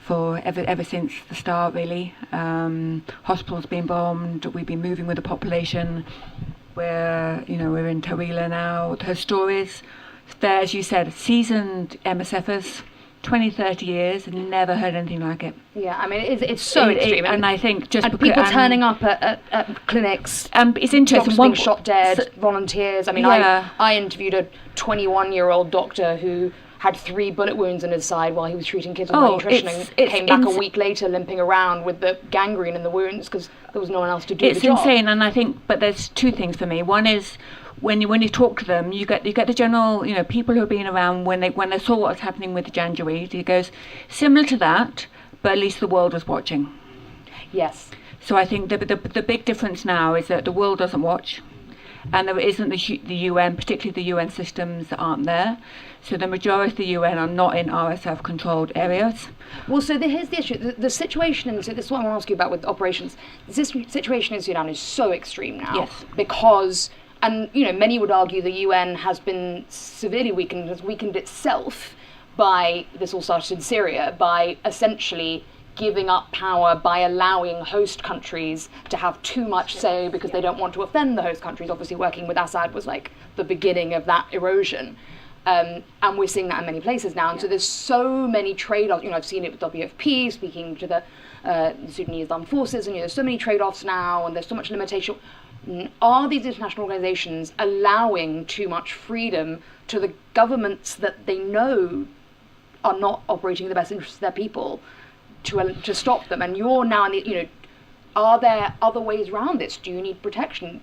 for ever since the start, really. Hospitals being bombed, we've been moving with the population. We're in Tawila now. Her stories, there, as you said, seasoned MSFers, 20, 30 years, and never heard anything like it. Yeah, I mean, it's so extreme. And I think just because... people turning up at clinics, it's interesting. Being shot dead, volunteers. I mean, I interviewed a 21-year-old doctor who had 3 bullet wounds in his side while he was treating kids with malnutrition, and came back a week later limping around with the gangrene in the wounds because there was no one else to do the job. It's insane, and I think, but there's 2 things for me. One is when you talk to them, you get the general, people who have been around when they saw what was happening with the Janjaweed. He goes, similar to that, but at least the world was watching. Yes. So I think the big difference now is that the world doesn't watch, and there isn't the UN, particularly the UN systems that aren't there. So the majority of the UN are not in RSF-controlled areas. Well, so here's the issue. The situation, so this is what I want to ask you about with operations. The situation in Sudan is so extreme now. Yes. Because, and many would argue the UN has been severely weakened, has weakened itself by, this all started in Syria, by essentially giving up power by allowing host countries to have too much say because they don't want to offend the host countries. Obviously working with Assad was like the beginning of that erosion. And we're seeing that in many places now. And so there's so many trade-offs. I've seen it with WFP, speaking to the Sudanese armed forces, and there's so many trade-offs now, and there's so much limitation. Are these international organizations allowing too much freedom to the governments that they know are not operating in the best interests of their people to stop them? And you're now in the, are there other ways around this? Do you need protection?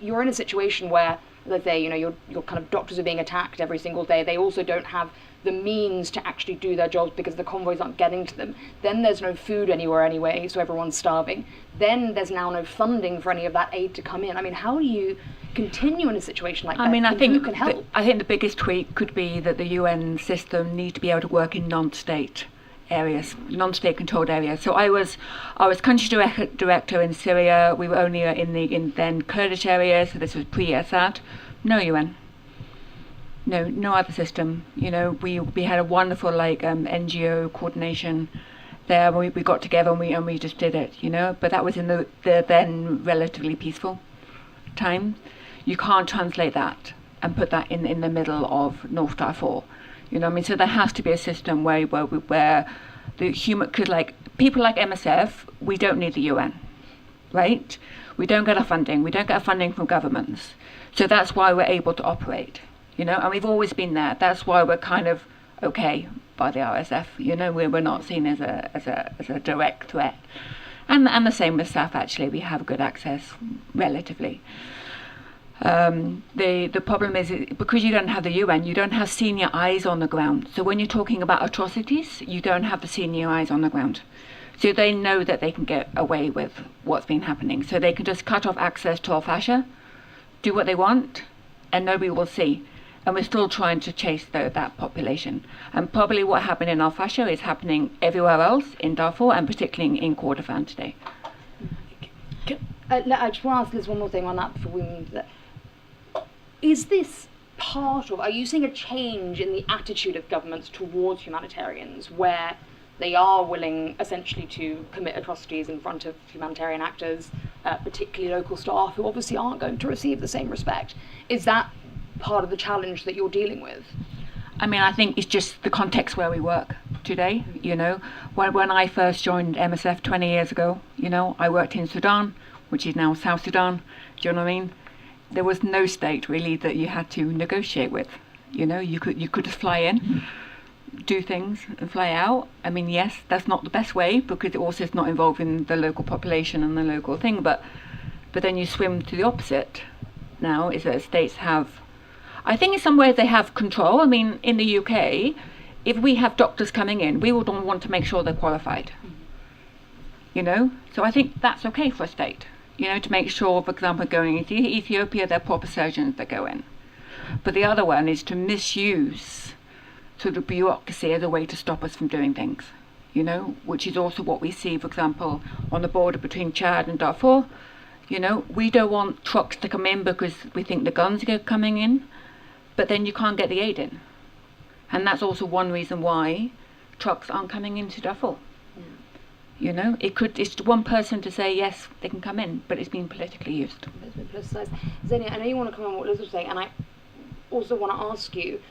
You're in a situation where, let's say, your kind of doctors are being attacked every single day. They also don't have the means to actually do their jobs because the convoys aren't getting to them. Then there's no food anywhere anyway, so everyone's starving. Then there's now no funding for any of that aid to come in. I mean, how do you continue in a situation like that? I mean, I think who can help? I think the biggest tweak could be that the UN system needs to be able to work in non-state areas, non-state controlled areas. So I was country director in Syria. We were only in then Kurdish areas, so this was pre-Assad. No UN. No other system. You know, we had a wonderful NGO coordination there. We got together and we just did it. You know, but that was in the then relatively peaceful time. You can't translate that and put that in the middle of North Darfur. You know what I mean? So there has to be a system where the human, because people like MSF, we don't need the UN, right? We don't get our funding. We don't get our funding from governments. So that's why we're able to operate, you know, and we've always been there. That's why we're kind of okay by the RSF, you know, we're not seen as a direct threat. And the same with SAF, actually, we have good access, relatively. The problem is because you don't have the UN, you don't have senior eyes on the ground. So when you're talking about atrocities, you don't have the senior eyes on the ground. So they know that they can get away with what's been happening. So they can just cut off access to Al Fasher, do what they want, and nobody will see. And we're still trying to chase that population. And probably what happened in Al Fasher is happening everywhere else in Darfur, and particularly in Kordofan today. I just want to ask Liz one more thing on that before we move that. Is this part of, are you seeing a change in the attitude of governments towards humanitarians where they are willing essentially to commit atrocities in front of humanitarian actors, particularly local staff who obviously aren't going to receive the same respect? Is that part of the challenge that you're dealing with? I mean, I think it's just the context where we work today, you know. When I first joined MSF 20 years ago, you know, I worked in Sudan, which is now South Sudan, do you know what I mean? There was no state really that you had to negotiate with. You know, you could just fly in, do things and fly out. I mean, yes, that's not the best way because it also is not involving the local population and the local thing, but then you swim to the opposite now, is that states have, I think in some ways they have control. I mean, in the UK, if we have doctors coming in, we would want to make sure they're qualified. You know, so I think that's okay for a state. You know, to make sure, for example, going into Ethiopia, they're proper surgeons that go in. But the other one is to misuse sort of bureaucracy as a way to stop us from doing things, you know, which is also what we see, for example, on the border between Chad and Darfur. You know, we don't want trucks to come in because we think the guns are coming in, but then you can't get the aid in. And that's also one reason why trucks aren't coming into Darfur. You know, it's one person to say yes, they can come in, but it's been politically used. It's been politicised. Xenia, I know you want to comment on what Liz was saying, and I also want to ask you,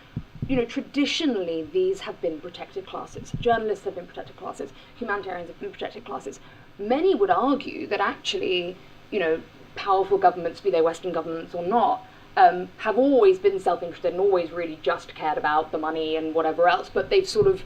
you know, traditionally these have been protected classes. Journalists have been protected classes. Humanitarians have been protected classes. Many would argue that actually, you know, powerful governments, be they Western governments or not, have always been self-interested and always really just cared about the money and whatever else, but they've sort of,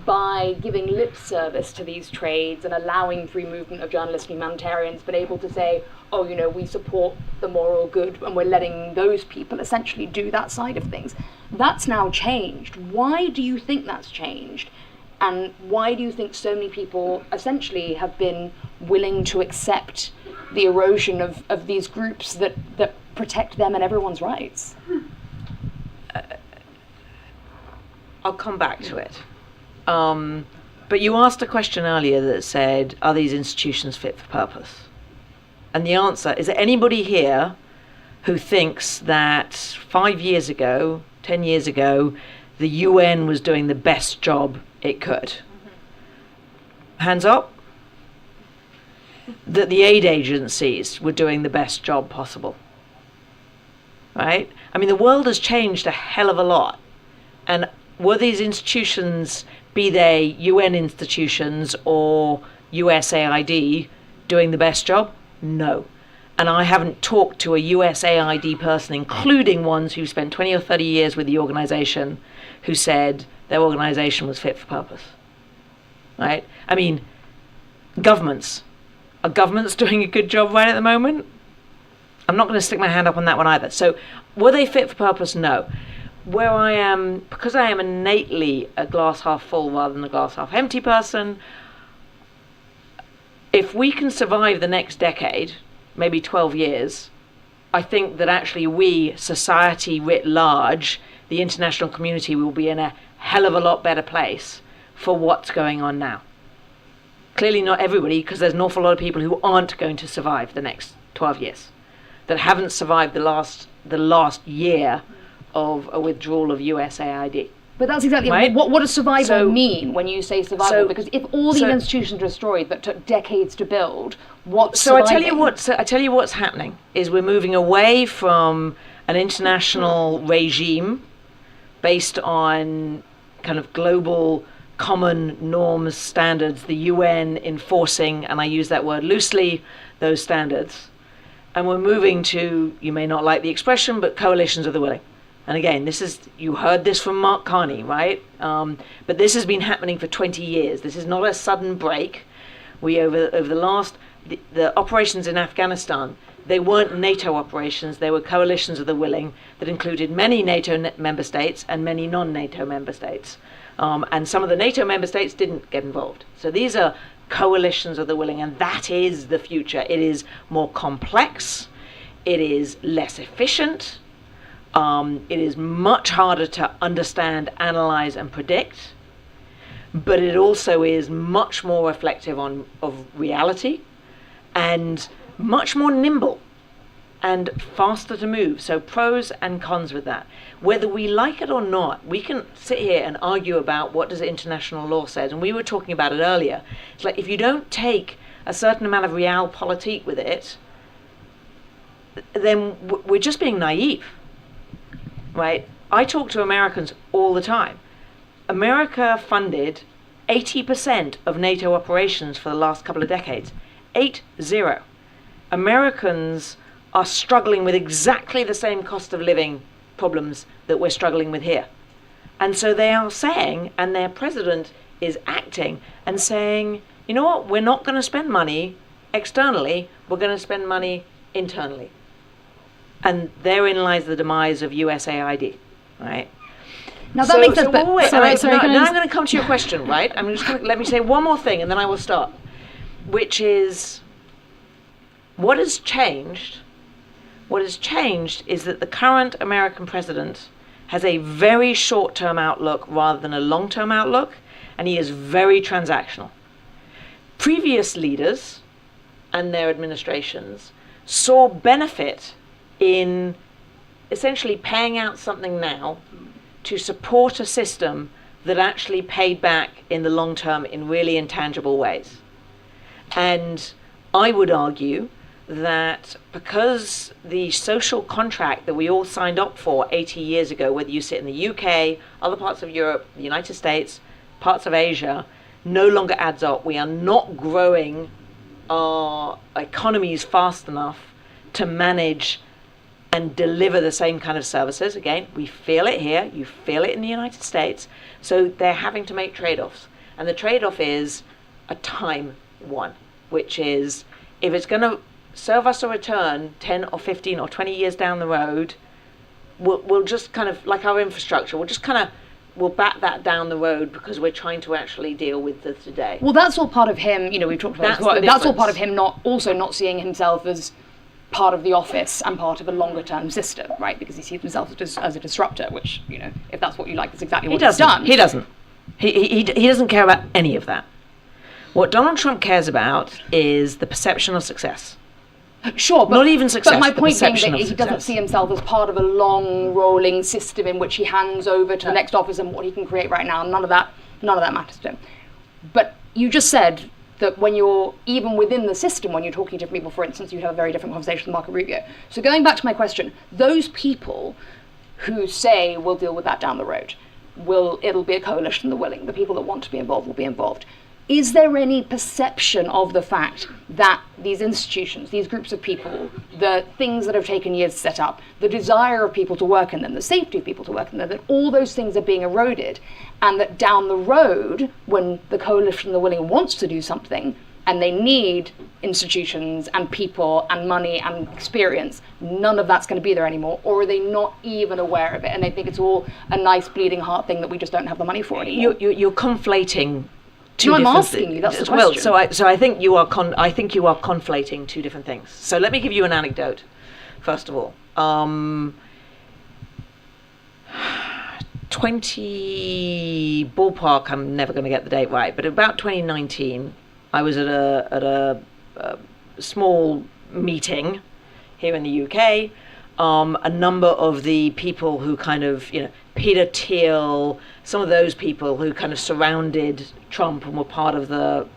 by giving lip service to these trades and allowing free movement of journalists and humanitarians, been able to say, oh, you know, we support the moral good and we're letting those people essentially do that side of things. That's now changed. Why do you think that's changed? And why do you think so many people essentially have been willing to accept the erosion of these groups that protect them and everyone's rights? I'll come back to it. But you asked a question earlier that said, are these institutions fit for purpose? And the answer is there anybody here who thinks that 5 years ago, 10 years ago, the UN was doing the best job it could? Hands up. That the aid agencies were doing the best job possible. Right? I mean, the world has changed a hell of a lot. And were these institutions, be they UN institutions or USAID, doing the best job? No. And I haven't talked to a USAID person, including ones who spent 20 or 30 years with the organisation, who said their organisation was fit for purpose. Right? I mean, governments. Are governments doing a good job right at the moment? I'm not going to stick my hand up on that one either. So, were they fit for purpose? No. Where I am, because I am innately a glass half full rather than a glass half empty person, if we can survive the next decade, maybe 12 years, I think that actually we, society writ large, the international community, will be in a hell of a lot better place for what's going on now. Clearly not everybody, because there's an awful lot of people who aren't going to survive the next 12 years, that haven't survived the last year of a withdrawal of USAID. But that's exactly right? What does survival So- mean when you say survival? Because if all these institutions are destroyed that took decades to build, what's So I surviving? tell you what's happening is we're moving away from an international regime based on kind of global common norms, standards, the UN enforcing, and I use that word loosely, those standards. And we're moving to, you may not like the expression, but coalitions of the willing. And again, you heard this from Mark Carney, right? But this has been happening for 20 years. This is not a sudden break. Over the last, the operations in Afghanistan, they weren't NATO operations, they were coalitions of the willing that included many NATO member states and many non-NATO member states. And some of the NATO member states didn't get involved. So these are coalitions of the willing, and that is the future. It is more complex, it is less efficient, it is much harder to understand, analyze, and predict, but it also is much more reflective of reality and much more nimble and faster to move. So pros and cons with that. Whether we like it or not, we can sit here and argue about what does international law says, and we were talking about it earlier. It's like if you don't take a certain amount of realpolitik with it, then we're just being naive, right? I talk to Americans all the time. America funded 80% of NATO operations for the last couple of decades. 80. Americans are struggling with exactly the same cost of living problems that we're struggling with here. And so they are saying, and their president is acting and saying, you know what, we're not going to spend money externally, we're going to spend money internally. And therein lies the demise of USAID, right? Now that makes sense, but now I'm going to come to your question, right? I'm just going to let me say one more thing and then I will start, which is what has changed. What has changed is that the current American president has a very short-term outlook rather than a long-term outlook, and he is very transactional. Previous leaders and their administrations saw benefit in essentially paying out something now to support a system that actually paid back in the long term in really intangible ways. And I would argue that because the social contract that we all signed up for 80 years ago, whether you sit in the UK, other parts of Europe, the United States, parts of Asia, no longer adds up. We are not growing our economies fast enough to manage and deliver the same kind of services. Again, we feel it here, you feel it in the United States, so they're having to make trade-offs. And the trade-off is a time one, which is if it's going to serve us a return 10 or 15 or 20 years down the road, we'll just kind of, like our infrastructure, we'll bat that down the road because we're trying to actually deal with the today. Well, that's all part of him, we've talked about that's all part of him not seeing himself as part of the office and part of a longer term system, right? Because he sees himself as a disruptor, which, if that's what you like, that's exactly what he's done. He doesn't. He doesn't care about any of that. What Donald Trump cares about is the perception of success. Sure, but not even success. But my point being that he success. doesn't see himself as part of a long rolling system in which he hands over to the next office and what he can create right now. None of that matters to him. But you just said that when you're even within the system, when you're talking to people, for instance, you have a very different conversation with Marco Rubio. So going back to my question, those people who say we'll deal with that down the road, it'll be a coalition of the willing, the people that want to be involved will be involved. Is there any perception of the fact that these institutions, these groups of people, the things that have taken years to set up, the desire of people to work in them, the safety of people to work in them, that all those things are being eroded, and that down the road, when the coalition of the willing wants to do something, and they need institutions and people and money and experience, none of that's going to be there anymore? Or are they not even aware of it, and they think it's all a nice bleeding heart thing that we just don't have the money for anymore? You're conflating. I'm asking you. That's the question. Well, so I think you are conflating two different things. So let me give you an anecdote. First of all, 20 ballpark. I'm never going to get the date right, but about 2019, I was at a small meeting here in the UK, a number of the people who kind of, Peter Thiel, some of those people who kind of surrounded Trump and were part of the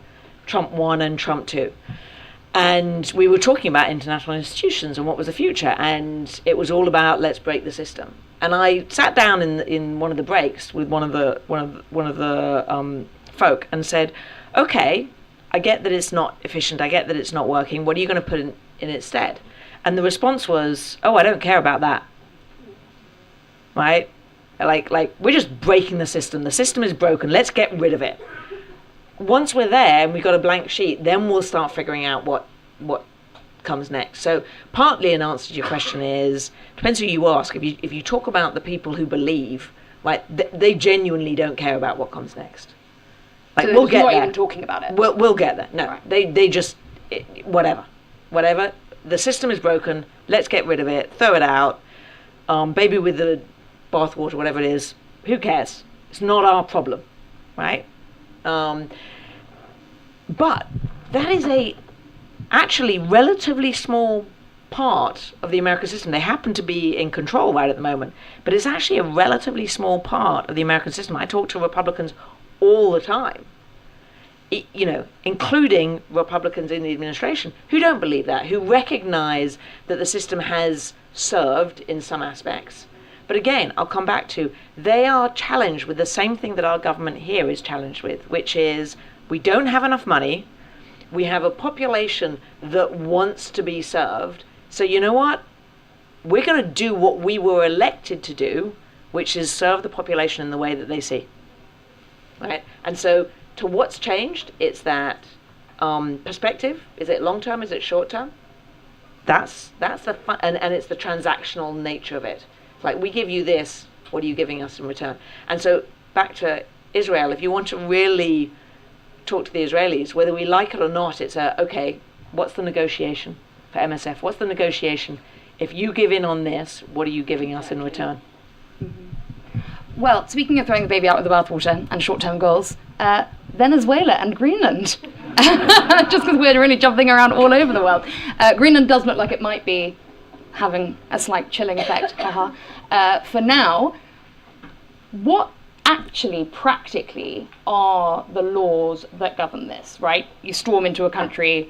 Trump 1 and Trump 2. And we were talking about international institutions and what was the future, and it was all about let's break the system. And I sat down in one of the breaks with one of the folk and said, okay, I get that it's not efficient, I get that it's not working, what are you going to put in its stead? And the response was, oh, I don't care about that. Right? Like we're just breaking the system is broken, let's get rid of it. Once we're there and we've got a blank sheet, then we'll start figuring out what comes next. So partly an answer to your question is, depends who you ask. If you talk about the people who believe, like they genuinely don't care about what comes next. Like so we'll get not there. Even talking about it. We'll get there. No, right. they just whatever. The system is broken. Let's get rid of it. Throw it out. Baby with the bathwater, whatever it is. Who cares? It's not our problem, right? But that is actually relatively small part of the American system. They happen to be in control right at the moment, but it's actually a relatively small part of the American system. I talk to Republicans all the time, including Republicans in the administration who don't believe that, who recognize that the system has served in some aspects. But again, I'll come back to, they are challenged with the same thing that our government here is challenged with, which is we don't have enough money, we have a population that wants to be served, so you know what? We're going to do what we were elected to do, which is serve the population in the way that they see. Right? And so to what's changed, it's that perspective. Is it long term? Is it short term? That's the fun, and it's the transactional nature of it. Like, we give you this, what are you giving us in return? And so back to Israel, if you want to really talk to the Israelis, whether we like it or not, it's okay, what's the negotiation for MSF? What's the negotiation? If you give in on this, what are you giving us in return? Mm-hmm. Well, speaking of throwing the baby out with the bathwater and short-term goals, Venezuela and Greenland. Just because we're really jumping around all over the world. Greenland does look like it might be having a slight chilling effect. For now, what actually, practically, are the laws that govern this, right? You storm into a country,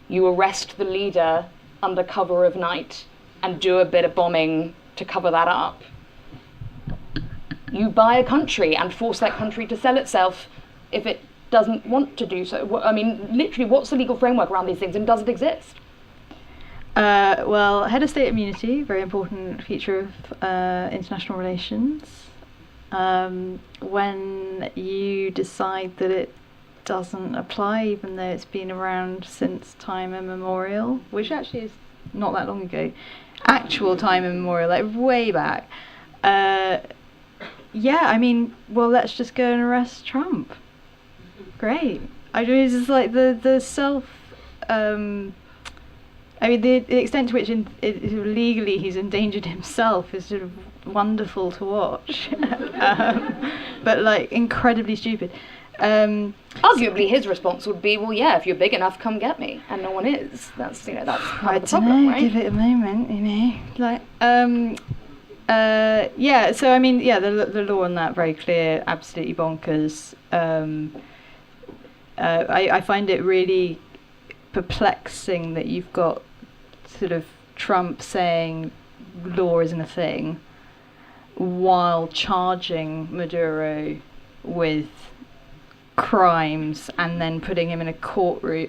you arrest the leader under cover of night and do a bit of bombing to cover that up. You buy a country and force that country to sell itself if it doesn't want to do so. I mean, literally, what's the legal framework around these things, and does it exist? Well, head of state immunity, very important feature of international relations. When you decide that it doesn't apply, even though it's been around since time immemorial, which actually is not that long ago, actual time immemorial, like way back. Let's just go and arrest Trump. Great. I mean, it's just like the self. The extent to which legally he's endangered himself is sort of wonderful to watch, but like incredibly stupid. Arguably, his response would be, "Well, yeah, if you're big enough, come get me," and no one is. That's part of the problem, right? Give it a moment, like. So I mean, the law on that very clear, absolutely bonkers. I find it really perplexing that you've got sort of Trump saying law isn't a thing while charging Maduro with crimes and then putting him in a courtroom.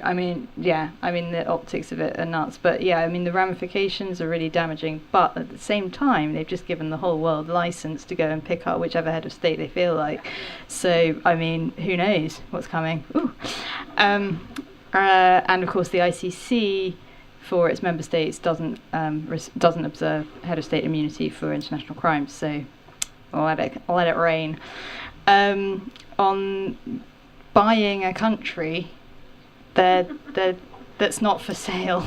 The optics of it are nuts, but the ramifications are really damaging, but at the same time they've just given the whole world license to go and pick up whichever head of state they feel like. So who knows what's coming. And of course the ICC for its member states doesn't observe head of state immunity for international crimes, so I'll let it rain. On buying a country that's not for sale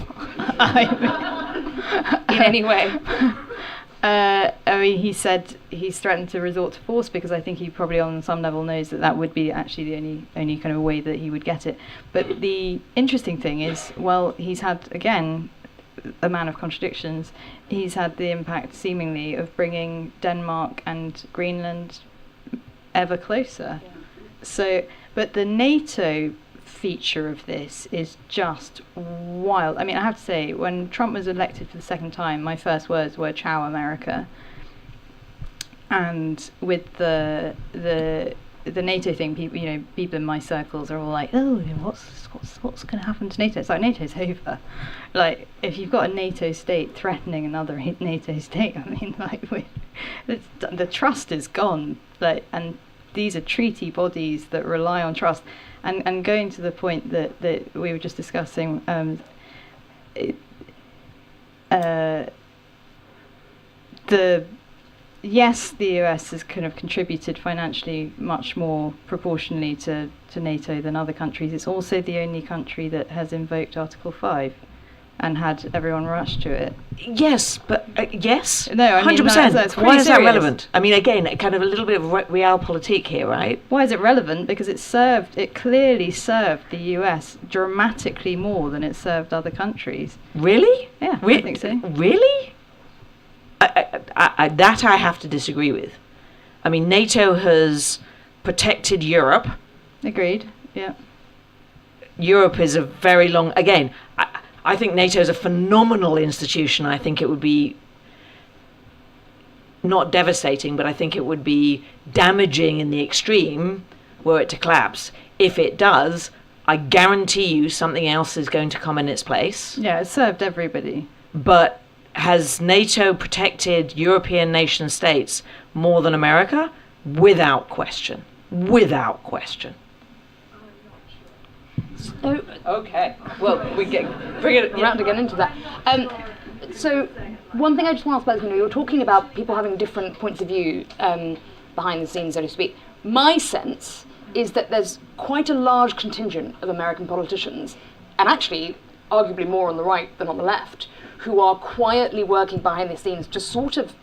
in any way. He said he's threatened to resort to force because I think he probably on some level knows that would be actually the only kind of way that he would get it. But the interesting thing is, well, he's had, again, a man of contradictions, he's had the impact seemingly of bringing Denmark and Greenland ever closer. Yeah. So, but the NATO feature of this is just wild. I mean, I have to say, when Trump was elected for the second time, my first words were "Ciao, America." And with the NATO thing, people in my circles are all like, "Oh, what's going to happen to NATO?" It's like, NATO's over. Like, if you've got a NATO state threatening another NATO state, I mean, like, the trust is gone. Like, and these are treaty bodies that rely on trust. And going to the point that we were just discussing, yes, the US has kind of contributed financially much more proportionally to NATO than other countries. It's also the only country that has invoked Article 5 and had everyone rush to it. Yes, but yes? No, I mean, 100%. that's Why is that serious. relevant? I mean, again, kind of a little bit of realpolitik here, right? Why is it relevant? Because it clearly served the US dramatically more than it served other countries. Really? Yeah, I think so. Really? That I have to disagree with. I mean, NATO has protected Europe. Agreed, yeah. Europe is a very long... Again, I think NATO is a phenomenal institution. I think it would be not devastating, but I think it would be damaging in the extreme were it to collapse. If it does, I guarantee you something else is going to come in its place. Yeah, it served everybody. But has NATO protected European nation states more than America? Without question. Without question. So, Okay. Well, bring it around again into that. So one thing I just want to ask about, you were talking about people having different points of view behind the scenes, so to speak. My sense is that there's quite a large contingent of American politicians, and actually arguably more on the right than on the left, who are quietly working behind the scenes to sort of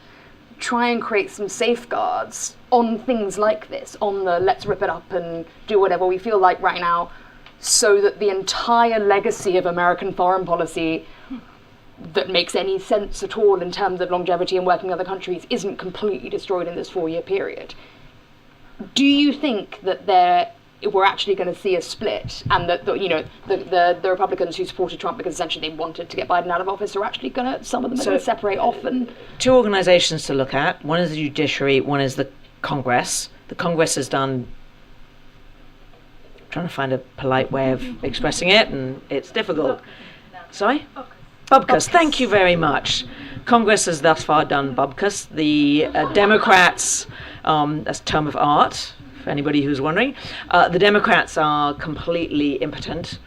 try and create some safeguards on things like this, on the let's rip it up and do whatever we feel like right now, so that the entire legacy of American foreign policy that makes any sense at all in terms of longevity and working in other countries isn't completely destroyed in this 4-year period. Do you think that we're actually going to see a split, and that the Republicans who supported Trump because essentially they wanted to get Biden out of office are actually going to, some of them are going to separate off? And two organizations to look at. One is the judiciary, one is the Congress. The Congress has done... trying to find a polite way of expressing it, and it's difficult. Sorry? Bubkus. Thank you very much. Congress has thus far done bubkus. The Democrats, that's a term of art, for anybody who's wondering. The Democrats are completely impotent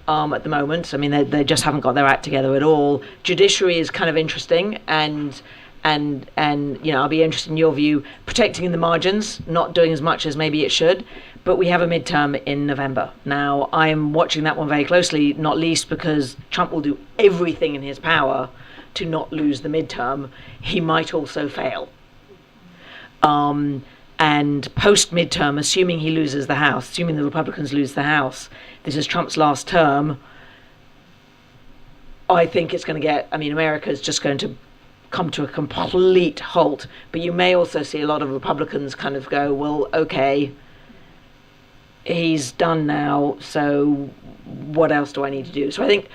at the moment. I mean, they just haven't got their act together at all. Judiciary is kind of interesting, and I'll be interested in your view. Protecting in the margins, not doing as much as maybe it should. But we have a midterm in November. Now, I'm watching that one very closely, not least because Trump will do everything in his power to not lose the midterm. He might also fail. And post-midterm, assuming he loses the House, assuming the Republicans lose the House, this is Trump's last term, I think it's going to get... I mean, America's just going to come to a complete halt. But you may also see a lot of Republicans kind of go, well, okay... he's done now, so what else do I need to do? So I think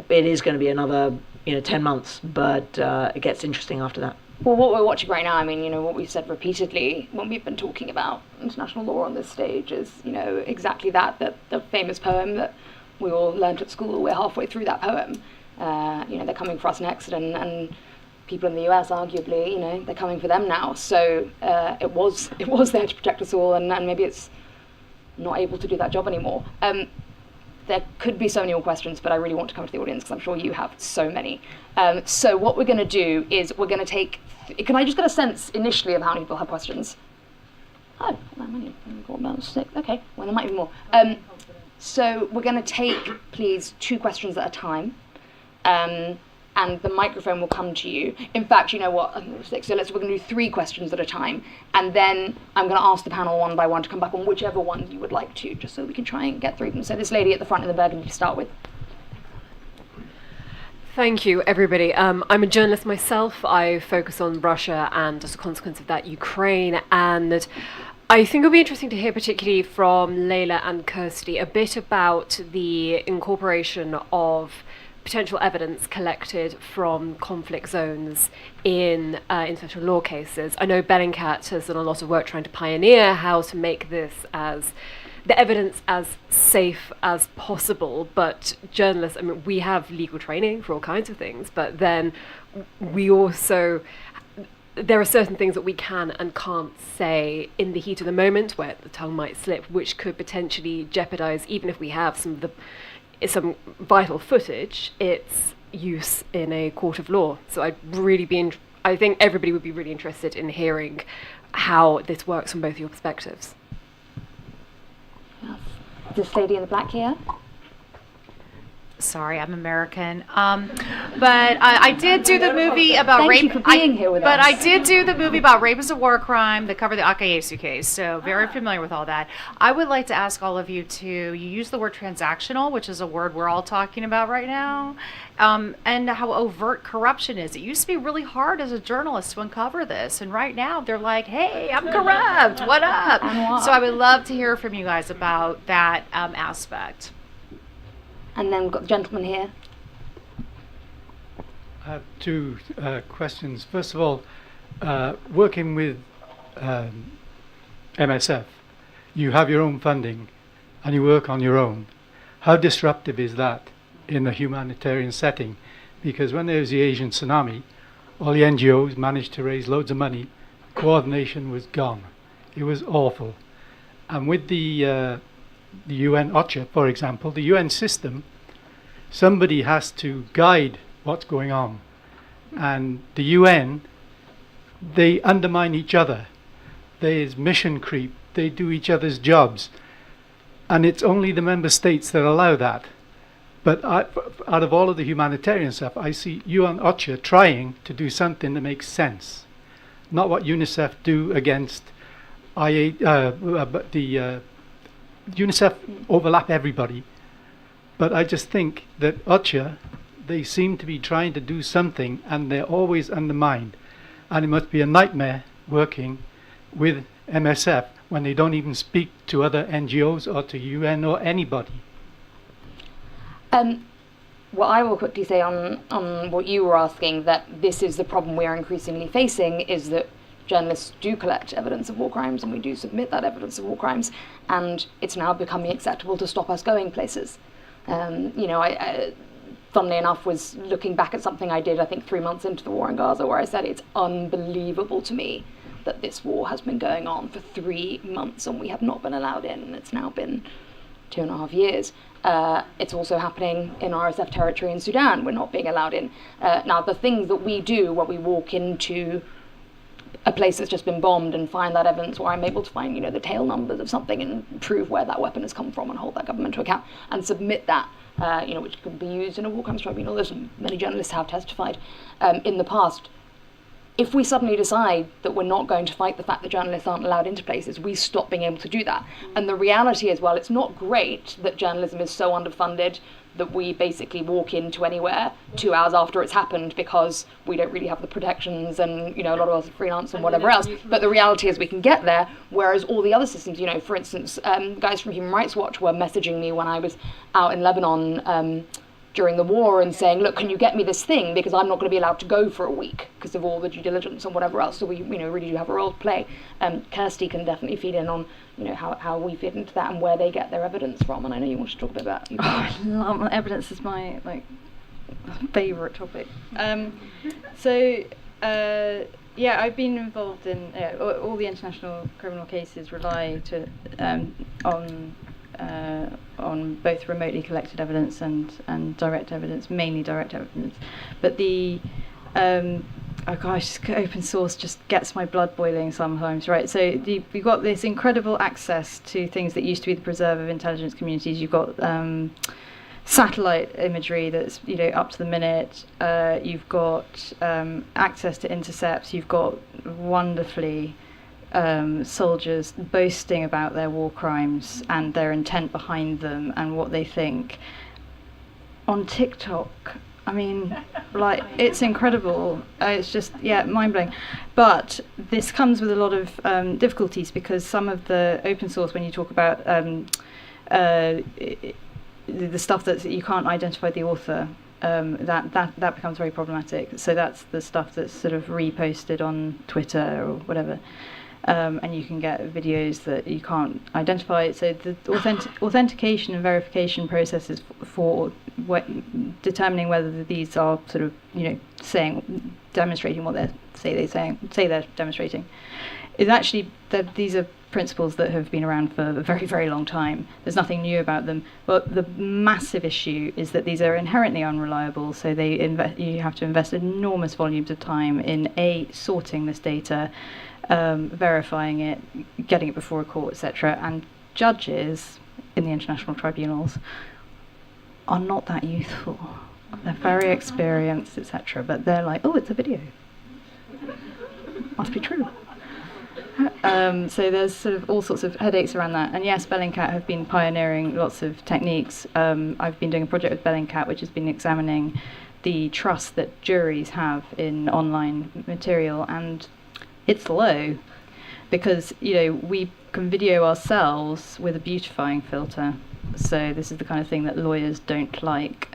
it is going to be another 10 months, but it gets interesting after that. Well, what we're watching right now, I mean, what we've said repeatedly when we've been talking about international law on this stage is, exactly that the famous poem that we all learnt at school. We're halfway through that poem. They're coming for us next, and people in the US, arguably, they're coming for them now. So it was there to protect us all, and maybe it's not able to do that job anymore. There could be so many more questions, but I really want to come to the audience because I'm sure you have so many. So what we're going to do is we're going to take... Can I just get a sense initially of how many people have questions? Oh, not many. About 6. Okay, well, there might be more. So we're going to take, please, 2 questions at a time. And the microphone will come to you. In fact, you know what? So we're going to do 3 questions at a time, and then I'm going to ask the panel one by one to come back on whichever one you would like to, just so we can try and get through them. So this lady at the front in the burgundy to start with. Thank you, everybody. I'm a journalist myself. I focus on Russia and, as a consequence of that, Ukraine. And I think it'll be interesting to hear, particularly from Leila and Kirsty, a bit about the incorporation of potential evidence collected from conflict zones in international law cases. I know Bellingcat has done a lot of work trying to pioneer how to make this as the evidence as safe as possible, but journalists, I mean, we have legal training for all kinds of things, but then we also, there are certain things that we can and can't say in the heat of the moment where the tongue might slip, which could potentially jeopardize, even if we have some vital footage, its use in a court of law. So I think everybody would be really interested in hearing how this works from both your perspectives. This lady in the black here. Sorry, I'm American. But I did do the movie about Thank rape. you for being here with but us. I did do the movie about rape as a war crime that covered the Akayesu case, so very familiar with all that. I would like to ask all of you you use the word transactional, which is a word we're all talking about right now, and how overt corruption is. It used to be really hard as a journalist to uncover this, and right now they're like, hey, I'm corrupt, what up? So I would love to hear from you guys about that aspect. And then we've got the gentleman here. I have two questions. First of all, working with MSF, you have your own funding and you work on your own. How disruptive is that in a humanitarian setting? Because when there was the Asian tsunami, all the NGOs managed to raise loads of money. Coordination was gone. It was awful. And with the UN OCHA, for example, the UN system, somebody has to guide what's going on. And the UN, they undermine each other. There's mission creep. They do each other's jobs. And it's only the member states that allow that. But out of all of the humanitarian stuff, I see UN OCHA trying to do something that makes sense. Not what UNICEF do against UNICEF overlap everybody, but I just think that OCHA, they seem to be trying to do something and they're always undermined, and it must be a nightmare working with MSF when they don't even speak to other NGOs or to UN or anybody. What I will quickly say on what you were asking, that this is the problem we are increasingly facing, is that journalists do collect evidence of war crimes and we do submit that evidence of war crimes, and it's now becoming acceptable to stop us going places. I funnily enough was looking back at something I did, I think 3 months into the war in Gaza, where I said it's unbelievable to me that this war has been going on for 3 months and we have not been allowed in, and it's now been 2.5 years. It's also happening in RSF territory in Sudan. We're not being allowed in. Now, the things that we do when we walk into a place that's just been bombed and find that evidence, where I'm able to find, the tail numbers of something and prove where that weapon has come from and hold that government to account and submit that, which could be used in a war crimes tribunal, as many journalists have testified in the past. If we suddenly decide that we're not going to fight the fact that journalists aren't allowed into places, we stop being able to do that. And the reality is, well, it's not great that journalism is so underfunded that we basically walk into anywhere 2 hours after it's happened because we don't really have the protections, and a lot of us are freelance and whatever else. But the reality is we can get there, whereas all the other systems, for instance, guys from Human Rights Watch were messaging me when I was out in Lebanon during the war and saying, look, can you get me this thing, because I'm not going to be allowed to go for a week because of all the due diligence and whatever else. So we really do have a role to play. Kirsty can definitely feed in on how we fit into that and where they get their evidence from, and I know you want to talk a bit about Evidence is my favourite topic. I've been involved in all the international criminal cases rely on both remotely collected evidence and direct evidence, mainly direct evidence. But the open source just gets my blood boiling sometimes, right? So you've got this incredible access to things that used to be the preserve of intelligence communities. You've got satellite imagery that's up to the minute. You've got access to intercepts. You've got wonderfully soldiers boasting about their war crimes and their intent behind them and what they think. On TikTok, I mean, like, it's incredible. It's just, yeah, mind-blowing. But this comes with a lot of difficulties, because some of the open source, when you talk about the stuff that you can't identify the author, that becomes very problematic. So that's the stuff that's sort of reposted on Twitter or whatever. And you can get videos that you can't identify. So the authentication and verification processes for determining whether these are sort of, demonstrating what they're demonstrating, is actually that these are principles that have been around for a very, very long time. There's nothing new about them. But the massive issue is that these are inherently unreliable. So you have to invest enormous volumes of time in sorting this data, verifying it, getting it before a court, etc. And judges in the international tribunals are not that youthful. They're very experienced, etc. But they're like, oh, it's a video. Must be true. So there's sort of all sorts of headaches around that. And yes, Bellingcat have been pioneering lots of techniques. I've been doing a project with Bellingcat which has been examining the trust that juries have in online material, and it's low, because we can video ourselves with a beautifying filter. So this is the kind of thing that lawyers don't like.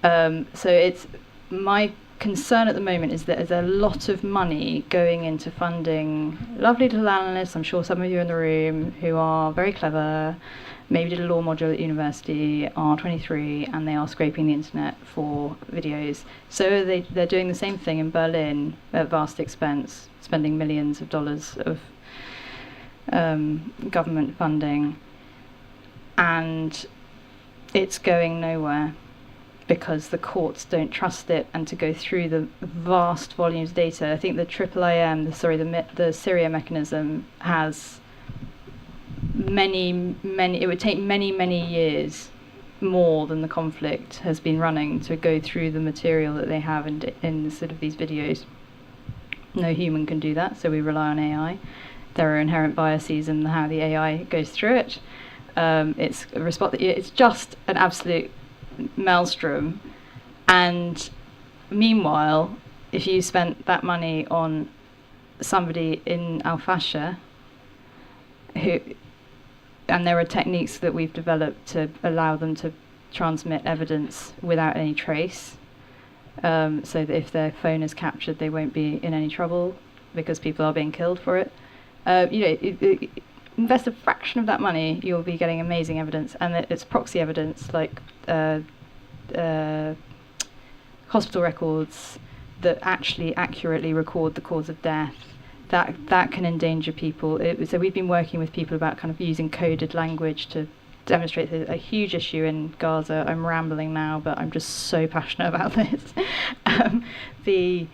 So it's my concern at the moment is that there's a lot of money going into funding lovely little analysts. I'm sure some of you in the room who are very clever, maybe did a law module at university, are 23, and they are scraping the internet for videos. So they're doing the same thing in Berlin at vast expense, spending millions of dollars of government funding, and it's going nowhere because the courts don't trust it. And to go through the vast volumes of data, I think the the Syria mechanism has many, it would take many years more than the conflict has been running to go through the material that they have in sort of these videos. No human can do that, so we rely on AI. There are inherent biases in how the AI goes through it. It's just an absolute maelstrom. And meanwhile, if you spent that money on somebody in Al-Fasher, and there are techniques that we've developed to allow them to transmit evidence without any trace, so that if their phone is captured, they won't be in any trouble because people are being killed for it. Invest a fraction of that money, you'll be getting amazing evidence, and it's proxy evidence like hospital records that actually accurately record the cause of death. That can endanger people. So we've been working with people about kind of using coded language to demonstrate a huge issue in Gaza. I'm rambling now, but I'm just so passionate about this. The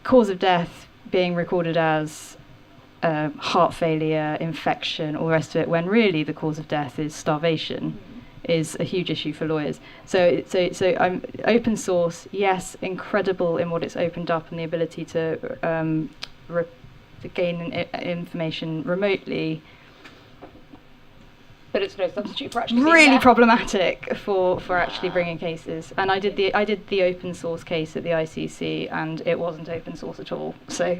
cause of death being recorded as heart failure, infection, all the rest of it, when really the cause of death is starvation, is a huge issue for lawyers. So open source, yes, incredible in what it's opened up and the ability to gain information remotely. But it's no substitute for actually really problematic for actually bringing cases. And I did the open source case at the ICC, and it wasn't open source at all. So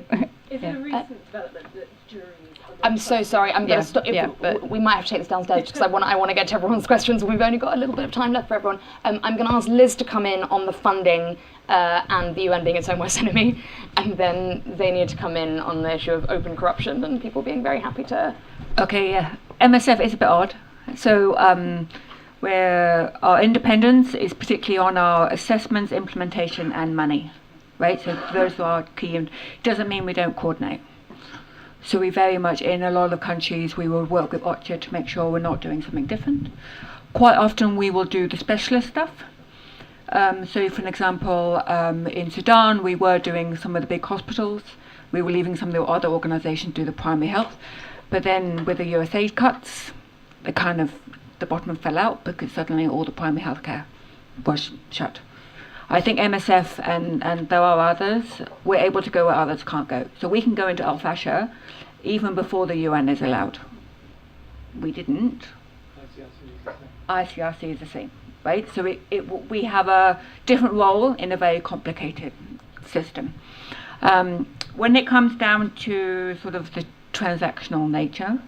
is it a recent development that juries? I'm so sorry. I'm going to stop. But we might have to take this downstairs because I want to get to everyone's questions, and we've only got a little bit of time left for everyone. I'm going to ask Liz to come in on the funding and the UN being its own worst enemy, and then they need to come in on the issue of open corruption and people being very happy to. Okay, yeah. MSF is a bit odd. So where our independence is particularly on our assessments, implementation and money, right? So those are key, and doesn't mean we don't coordinate. So we very much, in a lot of countries, we will work with OCHA to make sure we're not doing something different. Quite often we will do the specialist stuff. So for an example, in Sudan, we were doing some of the big hospitals. We were leaving some of the other organizations do the primary health. But then with the USAID cuts, the bottom fell out because suddenly all the primary healthcare was shut. I think MSF and there are others, we're able to go where others can't go. So we can go into Al-Fasher even before the UN is allowed. We didn't. ICRC is the same, right? So we have a different role in a very complicated system. When it comes down to sort of the transactional nature,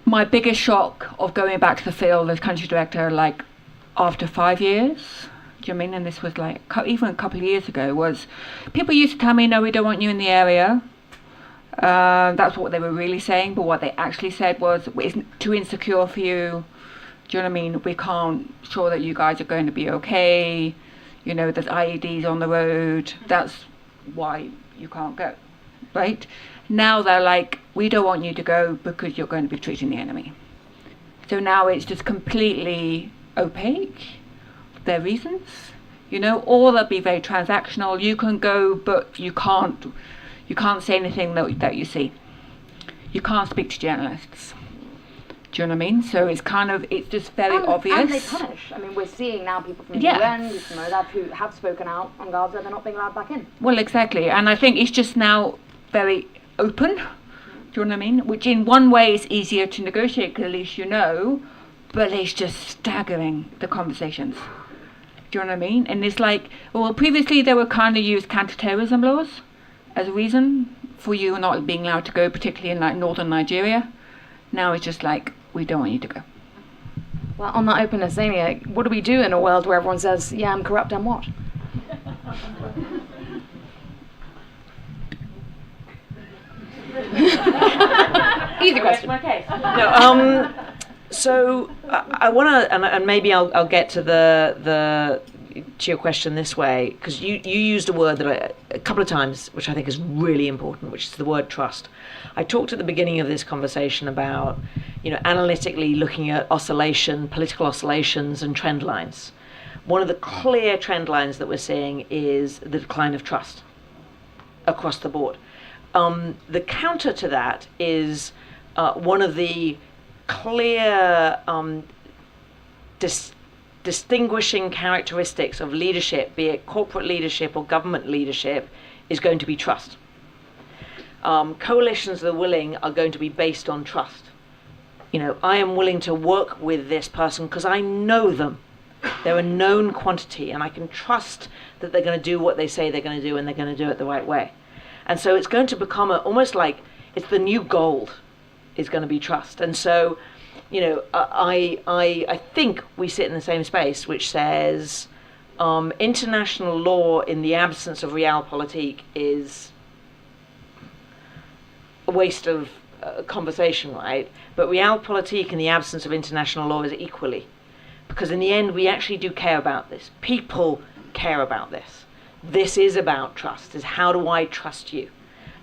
my biggest shock of going back to the field as country director, like after 5 years, do you know what I mean? And this was like even a couple of years ago, was people used to tell me, no, we don't want you in the area. That's what they were really saying, but what they actually said was, it's too insecure for you. Do you know what I mean? We can't sure that you guys are going to be okay. You know, there's IEDs on the road. That's why you can't go, right? Now they're like, we don't want you to go because you're going to be treating the enemy. So now it's just completely opaque, their reasons, you know, or they'll be very transactional. You can go, but you can't say anything that you see. You can't speak to journalists. Do you know what I mean? So it's just very obvious. And they punish. I mean, we're seeing now people from the UN, from ODAP, who have spoken out on Gaza, they're not being allowed back in. Well, exactly. And I think it's just now very open. Do you know what I mean? Which in one way is easier to negotiate because at least you know, but it's just staggering, the conversations. Do you know what I mean? And it's like, well, previously they were kind of used counter-terrorism laws as a reason for you not being allowed to go, particularly in like northern Nigeria. Now it's just like, we don't want you to go. Well, on that openness, Xenia, what do we do in a world where everyone says, yeah, I'm corrupt, and what? Easy question. No, so I want to, and maybe I'll get to to your question this way, because you used a word that a couple of times, which I think is really important, which is the word trust. I talked at the beginning of this conversation about, analytically looking at political oscillations and trend lines. One of the clear trend lines that we're seeing is the decline of trust across the board. The counter to that is one of the clear distinguishing characteristics of leadership, be it corporate leadership or government leadership, is going to be trust. Coalitions that are willing are going to be based on trust. I am willing to work with this person because I know them. They're a known quantity, and I can trust that they're going to do what they say they're going to do, and they're going to do it the right way. And so it's going to become almost like it's the new gold is going to be trust. And so, I think we sit in the same space, which says international law in the absence of realpolitik is a waste of conversation, right? But realpolitik in the absence of international law is equally. Because in the end, we actually do care about this. People care about this. This is about trust, is how do I trust you?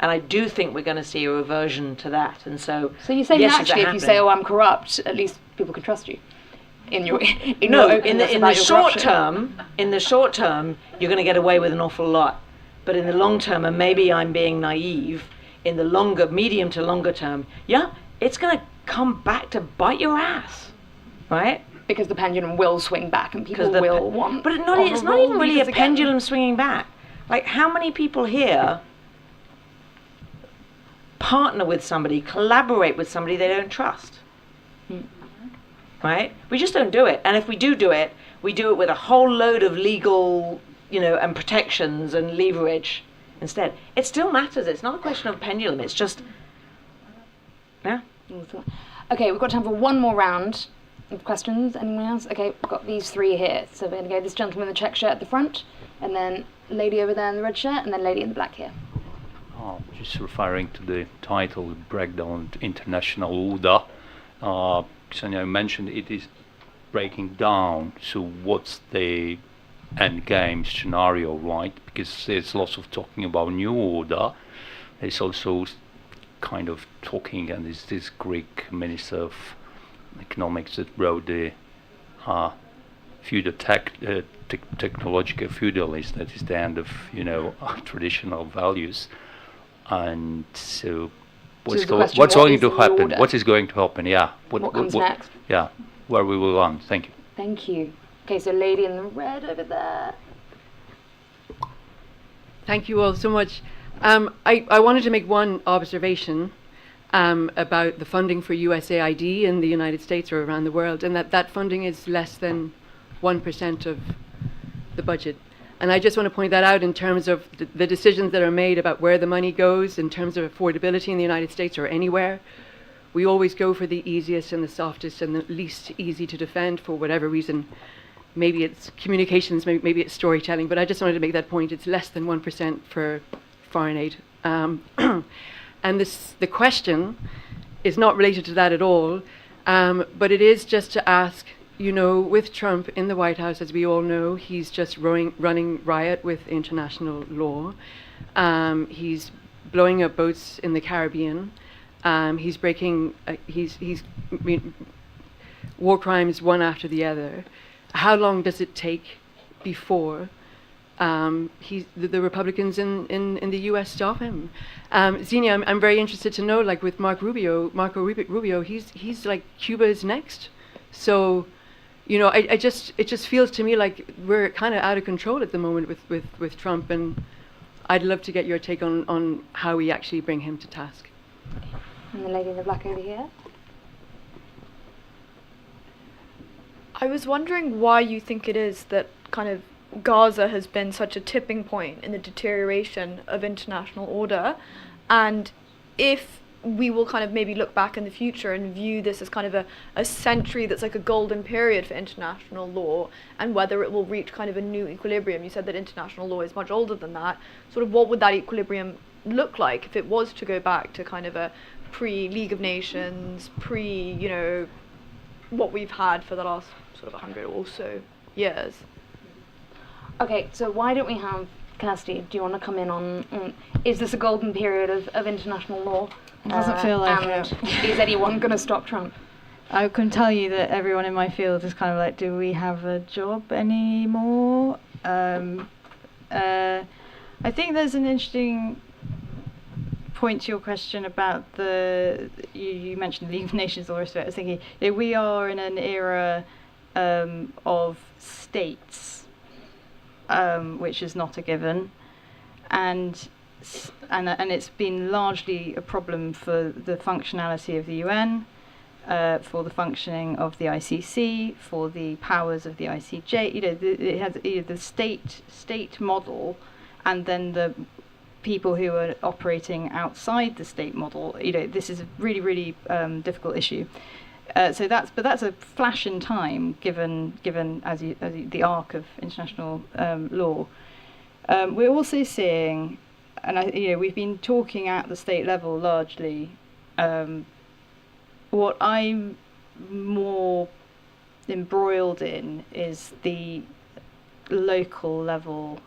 And I do think we're going to see a reversion to that. And so you say yes, naturally, if you say, I'm corrupt, at least people can trust you. In the short term, you're going to get away with an awful lot. But in the long term, and maybe I'm being naive, in the medium to longer term, it's going to come back to bite your ass, right? Because the pendulum will swing back and people will want... But it's not even really a pendulum swinging back. Like, how many people here partner with somebody, collaborate with somebody they don't trust? Right? We just don't do it. And if we do it, we do it with a whole load of legal, and protections and leverage instead. It still matters. It's not a question of pendulum. It's just... Yeah. Okay, we've got time for one more round of questions. Anyone else? Okay, we've got these three here. So we're going to go this gentleman in the check shirt at the front, and then lady over there in the red shirt, and then lady in the black here. Just referring to the title, Breakdown International Order. Xenia mentioned it is breaking down. So what's the end game scenario, right? Because there's lots of talking about new order. There's also kind of talking, and there's this Greek minister of economics that wrote the technological feudalist, that is the end of traditional values. And so what's going to happen? What is going to happen? Yeah. What comes next? Yeah, where we will land. Thank you. Thank you. Okay, so lady in the red over there. Thank you all so much. I wanted to make one observation. about the funding for USAID in the United States or around the world, and that funding is less than 1% of the budget. And I just want to point that out in terms of the decisions that are made about where the money goes in terms of affordability in the United States or anywhere. We always go for the easiest and the softest and the least easy to defend for whatever reason. Maybe it's communications, maybe it's storytelling, but I just wanted to make that point. It's less than 1% for foreign aid. And the question is not related to that at all, but it is just to ask, you know, with Trump in the White House, as we all know, he's just running riot with international law. He's blowing up boats in the Caribbean. He's breaking, war crimes one after the other. How long does it take before the Republicans in the U.S. stop him? Xenia, I'm very interested to know, like with Marco Rubio, he's like Cuba's next. So, you know, it just feels to me like we're kind of out of control at the moment with Trump, and I'd love to get your take on how we actually bring him to task. And the lady in the black over here. I was wondering why you think it is that kind of Gaza has been such a tipping point in the deterioration of international order, and if we will kind of maybe look back in the future and view this as kind of a century that's like a golden period for international law, and whether it will reach kind of a new equilibrium. You said that international law is much older than that. Sort of what would that equilibrium look like if it was to go back to kind of a pre-League of Nations, you know, what we've had for the last sort of 100 or so years? Okay, so why don't we have Kirsty? Do you want to come in on is this a golden period of international law? It doesn't feel like and it. Is anyone going to stop Trump? I can tell you that everyone in my field is kind of like, do we have a job anymore? I think there's an interesting point to your question about you mentioned the League of Nations, all the rest of it. I was thinking, you know, we are in an era of states, which is not a given, and it's been largely a problem for the functionality of the UN, for the functioning of the ICC, for the powers of the ICJ. You know, it has the state model, and then the people who are operating outside the state model. You know, this is a really, really difficult issue. So that's a flash in time, given as the arc of international law. We're also seeing, and we've been talking at the state level largely. What I'm more embroiled in is the local level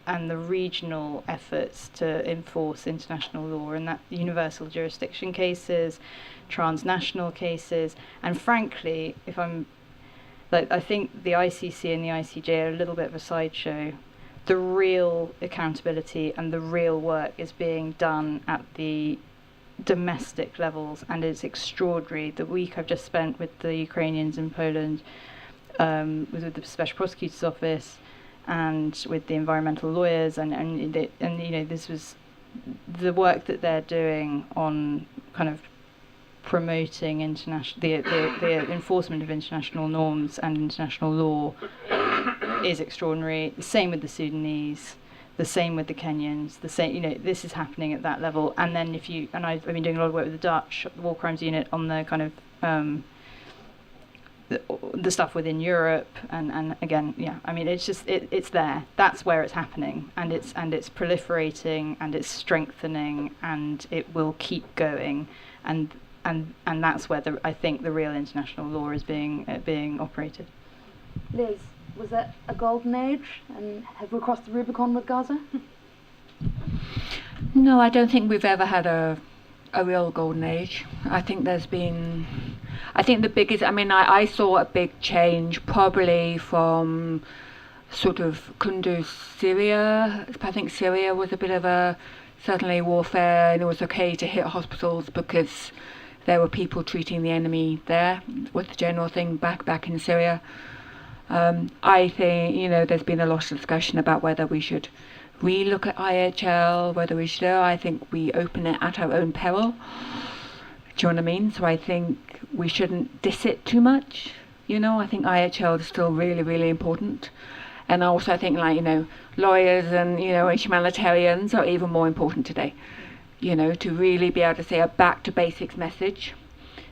and the regional efforts to enforce international law, and that universal jurisdiction cases, transnational cases, and frankly, I think the ICC and the ICJ are a little bit of a sideshow. The real accountability and the real work is being done at the domestic levels, and it's extraordinary. The week I've just spent with the Ukrainians in Poland, with the Special Prosecutor's Office, and with the environmental lawyers, and this was the work that they're doing on kind of promoting the enforcement of international norms and international law is extraordinary. The same with the Sudanese, the same with the Kenyans, the same. This is happening at that level. And then I've been doing a lot of work with the Dutch War Crimes Unit on the kind of the stuff within Europe, and again, it's there. That's where it's happening, and it's proliferating, and it's strengthening, and it will keep going, and that's where I think the real international law is being operated. Liz, was that a golden age, and have we crossed the Rubicon with Gaza? No, I don't think we've ever had a real golden age. I think the biggest, I saw a big change probably from sort of Kunduz, Syria. I think Syria was a bit of certainly warfare, and it was okay to hit hospitals because there were people treating the enemy there, was the general thing back in Syria. I think, there's been a lot of discussion about whether we should relook at IHL, whether we should. I think we open it at our own peril. Do you know what I mean? So I think we shouldn't diss it too much. You know, I think IHL is still really, really important. And also I think, like, you know, lawyers and, you know, and humanitarians are even more important today. You know, to really be able to say a back to basics message.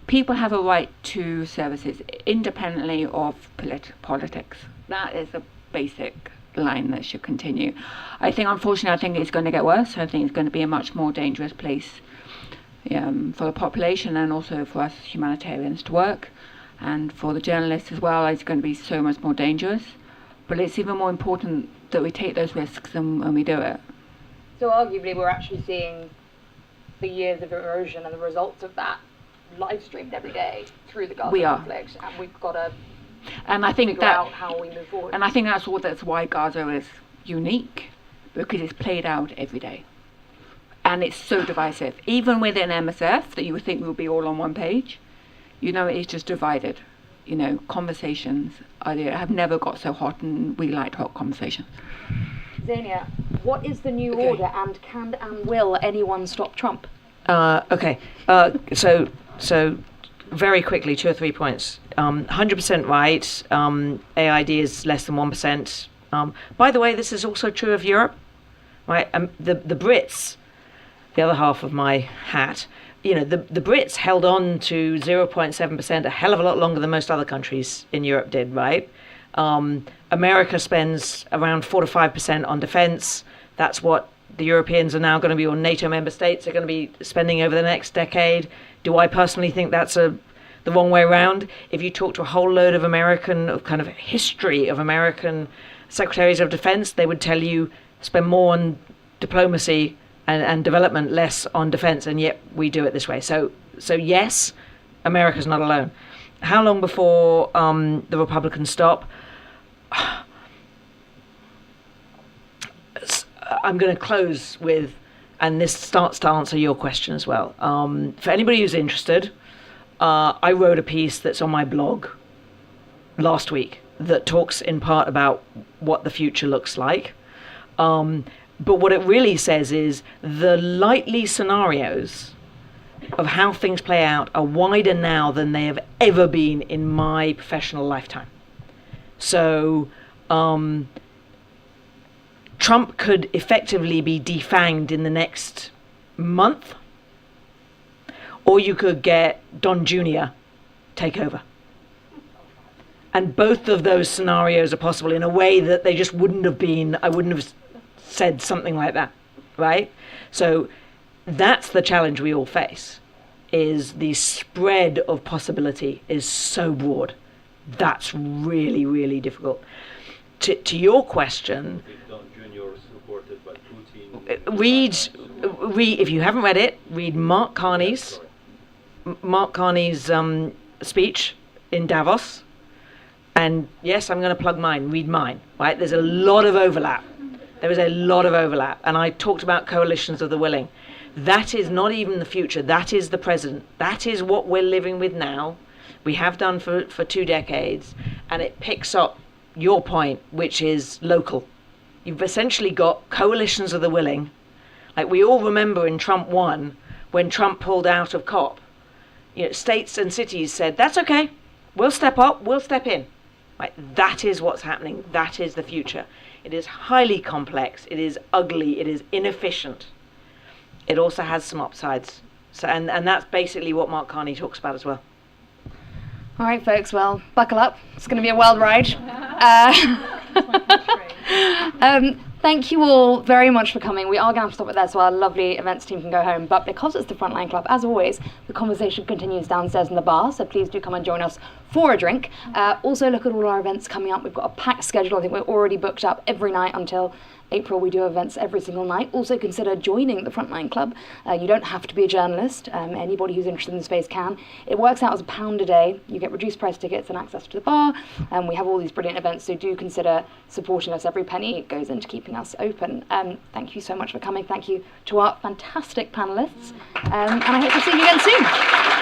People have a right to services independently of politics. That is a basic line that should continue. I think, unfortunately, I think it's going to get worse. I think it's going to be a much more dangerous place for the population and also for us humanitarians to work. And for the journalists as well, it's going to be so much more dangerous. But it's even more important that we take those risks and we do it. So arguably we're actually seeing the years of erosion and the results of that live streamed every day through the Gaza conflict, and we've got to figure out how we move forward. And I think that's why Gaza is unique, because it's played out every day. And it's so divisive. Even within MSF, that you would think we would be all on one page, you know, it's just divided. You know, conversations have never got so hot, and we liked hot conversations. Xenia, what is the new order, and can and will anyone stop Trump? So very quickly, 2 or 3 points. 100% right. AID is less than 1%. By the way, this is also true of Europe, right? The Brits, the other half of my hat, you know, the Brits held on to 0.7% a hell of a lot longer than most other countries in Europe did, right? America spends around 4 to 5% on defense. That's what the Europeans are now going to be, or NATO member states are going to be spending over the next decade. Do I personally think that's the wrong way around? If you talk to a whole load of kind of history of American secretaries of defense, they would tell you spend more on diplomacy and development, less on defense, and yet we do it this way. So yes, America's not alone. How long before the Republicans stop? I'm going to close with, and this starts to answer your question as well. For anybody who's interested, I wrote a piece that's on my blog last week that talks in part about what the future looks like. But what it really says is the likely scenarios of how things play out are wider now than they have ever been in my professional lifetime. So Trump could effectively be defanged in the next month, or you could get Don Jr. take over. And both of those scenarios are possible in a way that they just wouldn't have been, I wouldn't have said something like that, right? So that's the challenge we all face, is the spread of possibility is so broad. That's really, really difficult. To your question, read, if you haven't read it, read Mark Carney's speech in Davos. And yes, I'm going to plug mine. Read mine, right? There's a lot of overlap. There is a lot of overlap. And I talked about coalitions of the willing. That is not even the future. That is the present. That is what we're living with now. We have done for 2 decades. And it picks up your point, which is local. You've essentially got coalitions of the willing. Like we all remember in Trump 1, when Trump pulled out of COP, you know, states and cities said, that's okay. We'll step up. We'll step in. Right? That is what's happening. That is the future. It is highly complex. It is ugly. It is inefficient. It also has some upsides. So, and that's basically what Mark Carney talks about as well. All right, folks, well, buckle up. It's going to be a wild ride. Thank you all very much for coming. We are going to have to stop it there so our lovely events team can go home. But because it's the Frontline Club, as always, the conversation continues downstairs in the bar. So please do come and join us for a drink. Also, look at all our events coming up. We've got a packed schedule. I think we're already booked up every night until April. We do events every single night. Also consider joining the Frontline Club. You don't have to be a journalist. Anybody who's interested in the space can. It works out as £1 a day. You get reduced price tickets and access to the bar. And we have all these brilliant events, so do consider supporting us. Every penny goes into keeping us open. Thank you so much for coming. Thank you to our fantastic panelists. And I hope to see you again soon.